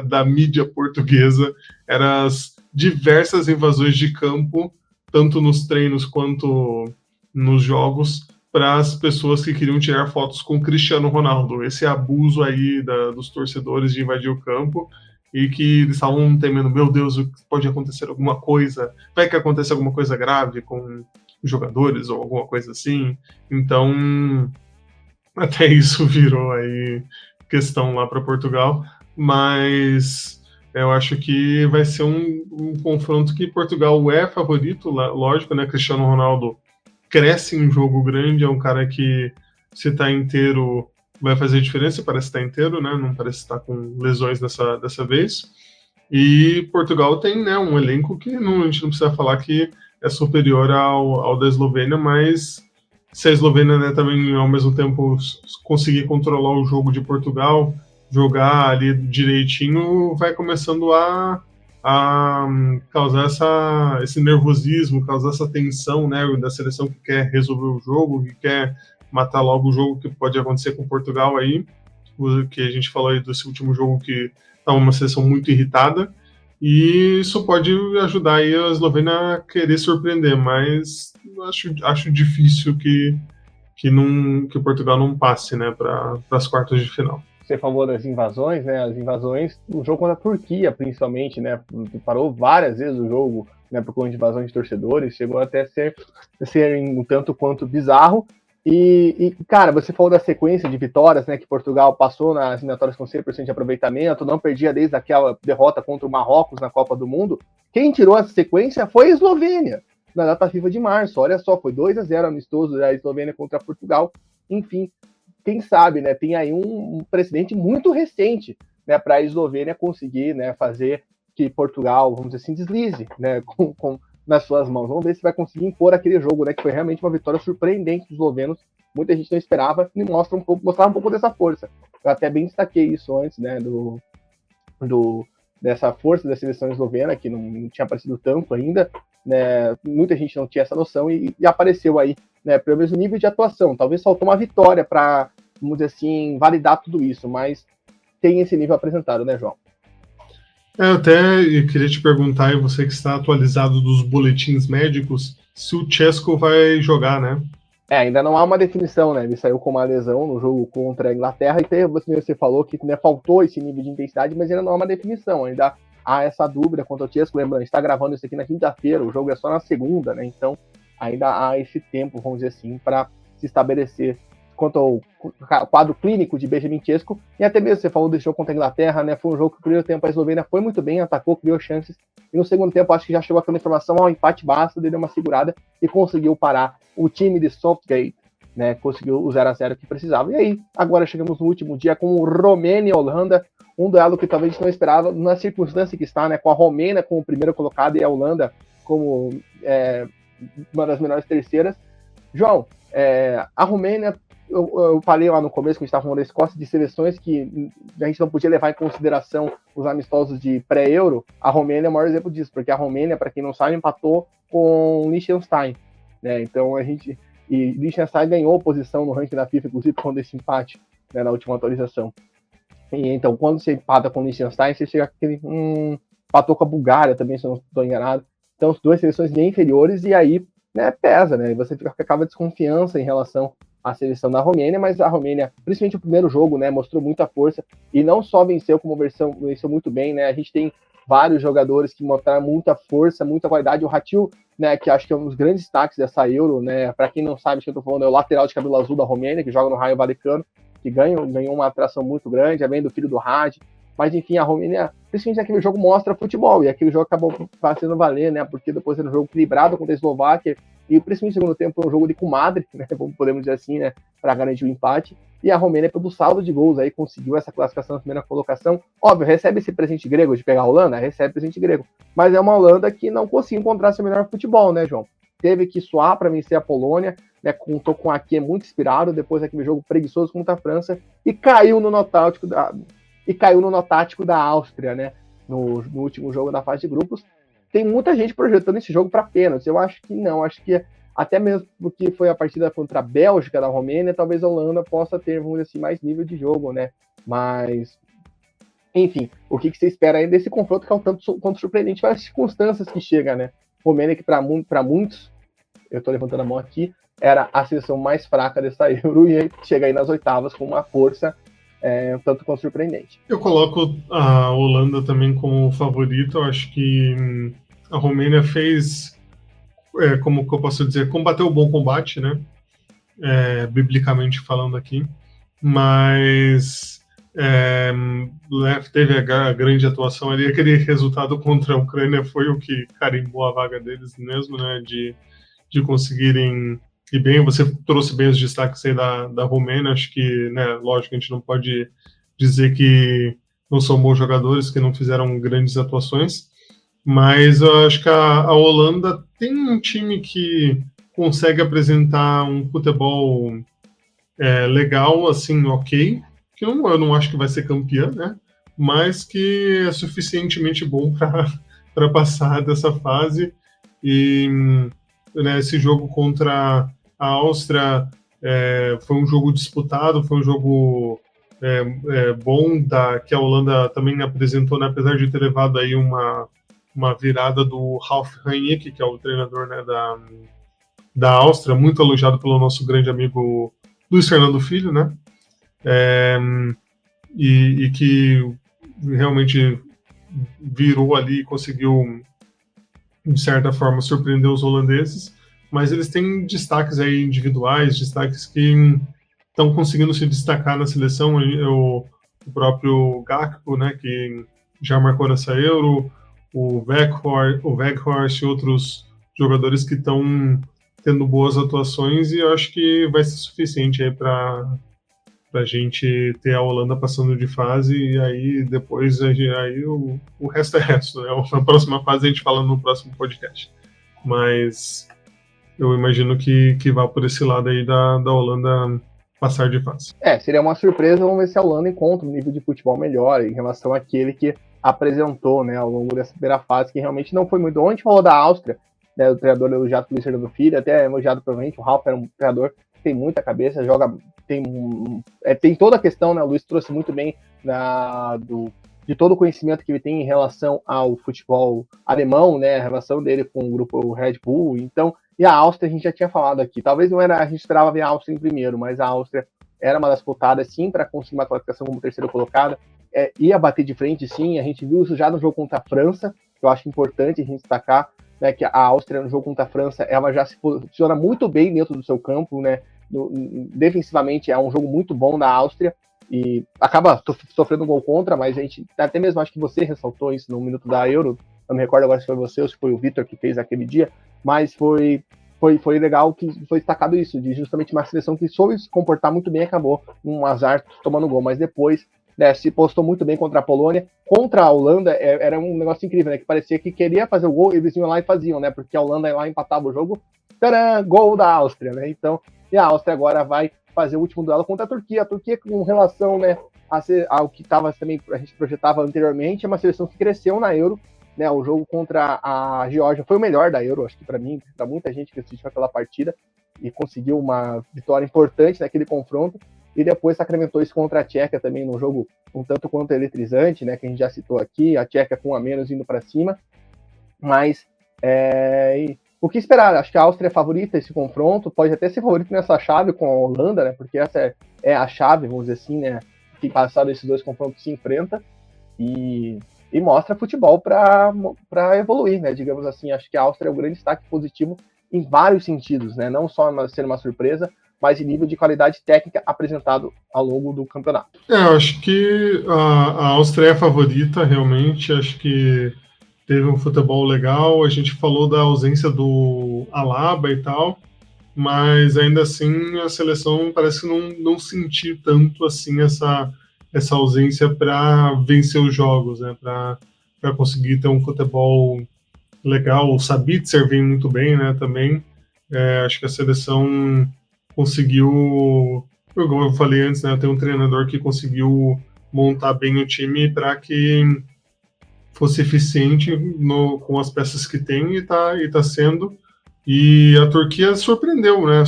da mídia portuguesa era as diversas invasões de campo, tanto nos treinos quanto nos jogos, para as pessoas que queriam tirar fotos com Cristiano Ronaldo. Esse abuso aí dos torcedores de invadir o campo, e que eles estavam temendo, meu Deus, pode acontecer alguma coisa, vai que acontece alguma coisa grave com os jogadores ou alguma coisa assim. Então, até isso virou aí questão lá para Portugal, mas eu acho que vai ser um confronto que Portugal é favorito, lógico, né? Cristiano Ronaldo cresce em jogo grande, é um cara que, se tá inteiro, vai fazer diferença, parece estar inteiro, né? Não parece estar com lesões dessa vez. E Portugal tem, né, um elenco que a gente não precisa falar que é superior ao da Eslovênia, mas se a Eslovênia, né, também ao mesmo tempo conseguir controlar o jogo de Portugal, jogar ali direitinho, vai começando a causar esse nervosismo, causar essa tensão, né, da seleção que quer resolver o jogo, que quer matar logo o jogo, que pode acontecer com Portugal aí, o que a gente falou aí desse último jogo, que estava uma seleção muito irritada, e isso pode ajudar aí a Eslovênia a querer surpreender, mas acho difícil que Portugal não passe, né, para as quartas de final. Você falou das invasões, né? As invasões, o jogo contra a Turquia, principalmente, né? Parou várias vezes o jogo, né? Por conta de invasões de torcedores, chegou até a ser um tanto quanto bizarro. E, cara, você falou da sequência de vitórias, né? Que Portugal passou nas eliminatórias com 100% de aproveitamento, não perdia desde aquela derrota contra o Marrocos na Copa do Mundo. Quem tirou essa sequência foi a Eslovênia, na data FIFA de março. Olha só, foi 2-0 amistoso da Eslovênia contra Portugal. Enfim, quem sabe, né, tem aí um precedente muito recente, né, para a Eslovênia conseguir, né, fazer que Portugal, vamos dizer assim, deslize, né, nas suas mãos. Vamos ver se vai conseguir impor aquele jogo, né, que foi realmente uma vitória surpreendente dos eslovenos. Muita gente não esperava e mostrava um pouco dessa força. Eu até bem destaquei isso antes, né, dessa força da seleção eslovena, que não tinha aparecido tanto ainda, né, muita gente não tinha essa noção e apareceu aí, né, pelo mesmo nível de atuação. Talvez faltou uma vitória para, vamos dizer assim, validar tudo isso, mas tem esse nível apresentado, né, João? Eu até queria te perguntar, e você que está atualizado dos boletins médicos, se o Chesco vai jogar, né? Ainda não há uma definição, né? Ele saiu com uma lesão no jogo contra a Inglaterra, e você falou que, né, faltou esse nível de intensidade, mas ainda não há uma definição. Ainda há essa dúvida quanto ao Chesco. Lembrando, a gente está gravando isso aqui na quinta-feira, o jogo é só na segunda, né? Então ainda há esse tempo, vamos dizer assim, para se estabelecer quanto ao quadro clínico de Benjamin Chesco. E até mesmo você falou desse jogo contra a Inglaterra, né? Foi um jogo que no primeiro tempo a Eslovênia foi muito bem, atacou, criou chances, e no segundo tempo acho que já chegou aquela informação, o empate basta, deu uma segurada e conseguiu parar o time de Southgate, né, conseguiu o 0-0 que precisava. E aí, agora chegamos no último dia com o Romênia e Holanda, um duelo que talvez a gente não esperava na circunstância que está, né, com a Romênia como primeiro colocado e a Holanda como uma das melhores terceiras. João, a Romênia, eu falei lá no começo, que a gente estava falando da Escócia, de seleções que a gente não podia levar em consideração os amistosos de pré-euro. A Romênia é o maior exemplo disso, porque a Romênia, para quem não sabe, empatou com Liechtenstein, né? Então e Liechtenstein ganhou posição no ranking da FIFA, inclusive com esse empate, né, na última atualização. E então, quando você empata com Liechtenstein, você chega aquele empatou com a Bulgária também, se eu não estou enganado. Então, as duas seleções bem inferiores, e aí, né, pesa, né? Você acaba desconfiança em relação à seleção da Romênia, mas a Romênia, principalmente o primeiro jogo, né, mostrou muita força, e não só venceu, como venceu muito bem, né? A gente tem vários jogadores que mostraram muita força, muita qualidade. O Ratil, né, que acho que é um dos grandes destaques dessa Euro, né? Para quem não sabe o que eu tô falando, é o lateral de cabelo azul da Romênia, que joga no Raio Vallecano, que ganhou uma atração muito grande, além do filho do Hagi. Mas, enfim, a Romênia, principalmente aquele jogo, mostra futebol, e aquele jogo acabou fazendo valer, né? Porque depois era um jogo equilibrado contra a Eslováquia, e principalmente no segundo tempo foi um jogo de comadre, né? Podemos dizer assim, né? Para garantir o empate. E a Romênia, pelo saldo de gols, aí conseguiu essa classificação na primeira colocação. Óbvio, recebe esse presente grego de pegar a Holanda? Recebe presente grego. Mas é uma Holanda que não conseguiu encontrar seu melhor futebol, né, João? Teve que suar para vencer a Polônia, né? Contou com a Ake muito inspirado, depois daquele jogo preguiçoso contra a França, e caiu no nó tático da Áustria, né? No último jogo da fase de grupos. Tem muita gente projetando esse jogo para pênaltis. Eu acho que não, acho que até mesmo porque foi a partida contra a Bélgica da Romênia, talvez a Holanda possa ter, vamos dizer assim, mais nível de jogo, né? Mas, enfim, o que você espera aí desse confronto, que é um tanto quanto surpreendente pelas circunstâncias que chega, né? Romênia, que para muitos, eu tô levantando a mão aqui, era a seleção mais fraca dessa Euro, e aí chega aí nas oitavas com uma força um tanto quanto surpreendente. Eu coloco a Holanda também como favorito. Eu acho que a Romênia fez, como que eu posso dizer, combateu o bom combate, né? Biblicamente falando aqui, mas teve a grande atuação ali. Aquele resultado contra a Ucrânia foi o que carimbou a vaga deles mesmo, né? De conseguirem. E bem, você trouxe bem os destaques aí da Romênia. Acho que, né, lógico, a gente não pode dizer que não são bons jogadores, que não fizeram grandes atuações, mas eu acho que a Holanda tem um time que consegue apresentar um futebol legal, assim, ok, que eu não acho que vai ser campeã, né, mas que é suficientemente bom para passar dessa fase. E, né, esse jogo contra a Áustria foi um jogo disputado, foi um jogo bom, que a Holanda também apresentou, né, apesar de ter levado aí uma virada do Ralf Rangnick, que é o treinador, né, da Áustria, muito elogiado pelo nosso grande amigo Luiz Fernando Filho, né, e que realmente virou ali e conseguiu, de certa forma, surpreender os holandeses. Mas eles têm destaques aí individuais, destaques que estão conseguindo se destacar na seleção. O próprio Gakpo, né, que já marcou nessa Euro, o Weghorst e outros jogadores que estão tendo boas atuações, e eu acho que vai ser suficiente aí para a gente ter a Holanda passando de fase, e aí depois aí o resto é resto, né? Na próxima fase a gente fala no próximo podcast. Mas eu imagino que vá por esse lado aí da Holanda passar de fase. Seria uma surpresa. Vamos ver se a Holanda encontra um nível de futebol melhor em relação àquele que apresentou, né, ao longo dessa primeira fase, que realmente não foi muito. Onde a gente falou da Áustria, né, o treinador elogiado pelo Luiz Fernando Filho, até elogiado provavelmente, o Ralf era um treinador que tem muita cabeça, tem toda a questão, né, o Luiz trouxe muito bem de todo o conhecimento que ele tem em relação ao futebol alemão, né, a relação dele com o grupo Red Bull. Então, e a Áustria, a gente já tinha falado aqui, talvez não era, a gente esperava ver a Áustria em primeiro, mas a Áustria era uma das cotadas, sim, para conseguir uma classificação como terceira colocada, ia bater de frente, sim. A gente viu isso já no jogo contra a França, que eu acho importante a gente destacar, né, que a Áustria, no jogo contra a França, ela já se posiciona muito bem dentro do seu campo, né, defensivamente é um jogo muito bom da Áustria, e acaba sofrendo um gol contra, mas a gente, até mesmo acho que você ressaltou isso no minuto da Euro, não me recordo agora se foi você ou se foi o Vitor que fez aquele dia, mas foi legal que foi destacado isso, de justamente uma seleção que soube se comportar muito bem, acabou um azar tomando gol, mas depois, né, se postou muito bem contra a Polônia. Contra a Holanda era um negócio incrível, né, que parecia que queria fazer o gol, eles iam lá e faziam, né, porque a Holanda lá empatava o jogo, tcharam, gol da Áustria, né, então, e a Áustria agora vai fazer o último duelo contra a Turquia com relação, né, ao que também a gente projetava anteriormente, é uma seleção que cresceu na Euro, né, o jogo contra a Geórgia foi o melhor da Euro, acho que para mim, para muita gente que assistiu aquela partida e conseguiu uma vitória importante naquele confronto, e depois sacramentou isso contra a Tchequia também, num jogo um tanto quanto eletrizante, né, que a gente já citou aqui, a Tchequia com um a menos indo para cima, mas o que esperar? Acho que a Áustria é favorita esse confronto, pode até ser favorita nessa chave com a Holanda, né, porque essa é a chave, vamos dizer assim, né, que passado esses dois confrontos se enfrenta, e mostra futebol para evoluir, né, digamos assim. Acho que a Áustria é um grande destaque positivo em vários sentidos, né, não só ser uma surpresa, mas em nível de qualidade técnica apresentado ao longo do campeonato. Eu acho que a Áustria é a favorita, realmente. Acho que teve um futebol legal. A gente falou da ausência do Alaba e tal, mas ainda assim a seleção parece não sentir tanto assim essa ausência para vencer os jogos, né? Para conseguir ter um futebol legal. O Sabitzer vem muito bem, né? Também acho que a seleção conseguiu, como eu falei antes, né, tem um treinador que conseguiu montar bem o time para que fosse eficiente com as peças que tem, e tá sendo. E a Turquia surpreendeu, né?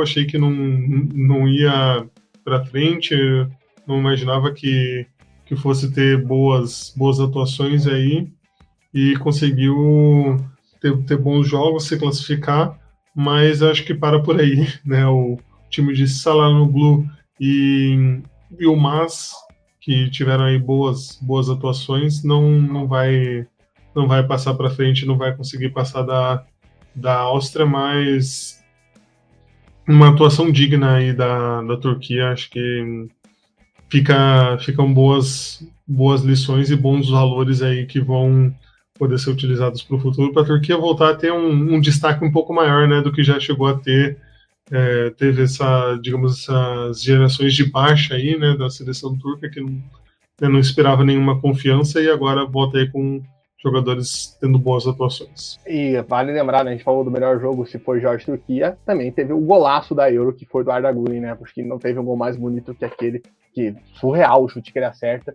Achei que não ia para frente, não imaginava que fosse ter boas atuações aí, e conseguiu ter bons jogos, se classificar. Mas acho que para por aí, né? O time de Çalhanoğlu e o Mas, que tiveram aí boas atuações, não vai passar para frente, não vai conseguir passar da Áustria, mas uma atuação digna aí da Turquia. Acho que ficam boas lições e bons valores aí que vão poder ser utilizados para o futuro, para a Turquia voltar a ter um destaque um pouco maior, né, do que já chegou a ter. Teve essas gerações de baixa aí, né, da seleção turca, que não esperava nenhuma confiança, e agora volta aí com jogadores tendo boas atuações. E vale lembrar, né, a gente falou do melhor jogo, se foi Geórgia-Turquia, também teve o golaço da Euro, que foi do Arda Güler, né, porque não teve um gol mais bonito que aquele, que surreal o chute que ele acerta.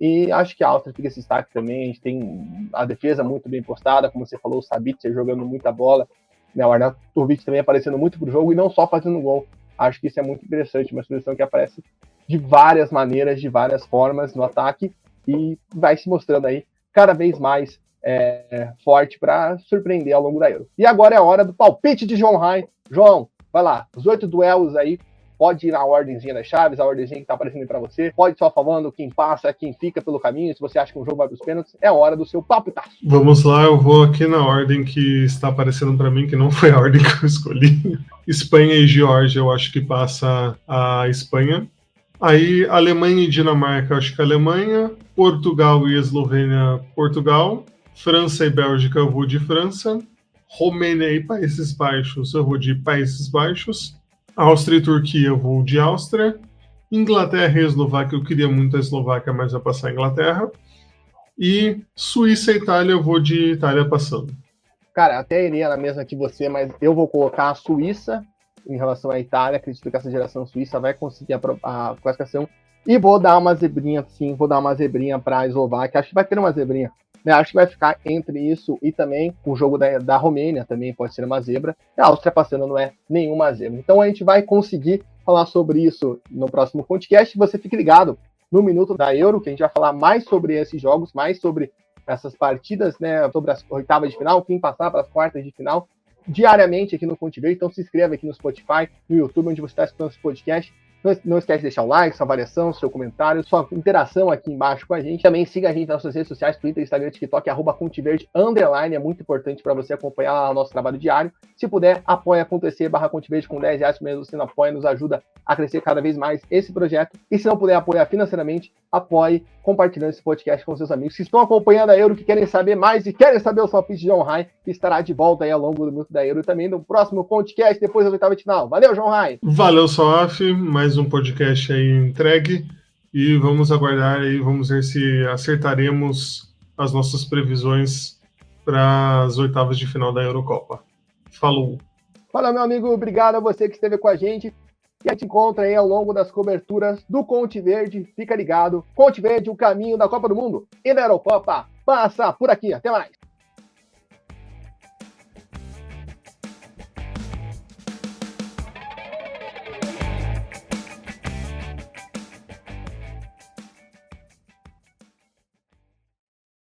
E acho que a Áustria fica esse destaque também. A gente tem a defesa muito bem postada, como você falou, o Sabitzer jogando muita bola, né, o Arnautovic também aparecendo muito pro jogo e não só fazendo gol. Acho que isso é muito interessante, uma seleção que aparece de várias maneiras, de várias formas no ataque, e vai se mostrando aí cada vez mais forte para surpreender ao longo da Euro. E agora é a hora do palpite de João Rai. João, vai lá, os 8 duelos aí. Pode ir na ordemzinha das chaves, a ordemzinha que tá aparecendo para você. Pode só falando quem passa, quem fica pelo caminho. Se você acha que um jogo vai para os pênaltis, é a hora do seu palpitaço. Vamos lá, eu vou aqui na ordem que está aparecendo para mim, que não foi a ordem que eu escolhi. Espanha e Geórgia, eu acho que passa a Espanha. Aí, Alemanha e Dinamarca, eu acho que a Alemanha. Portugal e Eslovênia, Portugal. França e Bélgica, eu vou de França. Romênia e Países Baixos, eu vou de Países Baixos. Áustria e Turquia, eu vou de Áustria. Inglaterra e Eslováquia, eu queria muito a Eslováquia, mas vai passar a Inglaterra. E Suíça e Itália, eu vou de Itália passando. Cara, até iria na mesma que você, mas eu vou colocar a Suíça em relação à Itália. Acredito que essa geração suíça vai conseguir a classificação. E vou dar uma zebrinha, sim, para a Eslováquia. Acho que vai ter uma zebrinha. Acho que vai ficar entre isso e também o jogo da Romênia também pode ser uma zebra. E a Áustria passando não é nenhuma zebra. Então a gente vai conseguir falar sobre isso no próximo podcast. Você fique ligado no Minuto da Euro, que a gente vai falar mais sobre esses jogos, mais sobre essas partidas, né, sobre as oitavas de final, quem passar para as quartas de final, diariamente aqui no Fonte Verde. Então se inscreva aqui no Spotify, no YouTube, onde você está escutando esse podcast. Não esquece de deixar o like, sua avaliação, seu comentário, sua interação aqui embaixo com a gente. Também siga a gente nas nossas redes sociais, Twitter, Instagram, TikTok, @ConteVerde_. É muito importante para você acompanhar o nosso trabalho diário. Se puder, apoia.se/ConteVerde com R$10 por mês. Você não apoia, nos ajuda a crescer cada vez mais esse projeto. E se não puder apoiar financeiramente, apoie compartilhando esse podcast com seus amigos que estão acompanhando a Euro, que querem saber mais e querem saber o palpite de John Ryan, que estará de volta aí ao longo do minuto da Euro e também no próximo podcast depois da oitava de final. Valeu, John Ryan! Valeu, Soaf, mais um podcast aí entregue e vamos aguardar aí, vamos ver se acertaremos as nossas previsões para as oitavas de final da Eurocopa. Falou! Fala, meu amigo, obrigado a você que esteve com a gente. E a gente encontra aí ao longo das coberturas do Conte Verde. Fica ligado. Conte Verde, o caminho da Copa do Mundo e da Eurocopa passa por aqui. Até mais.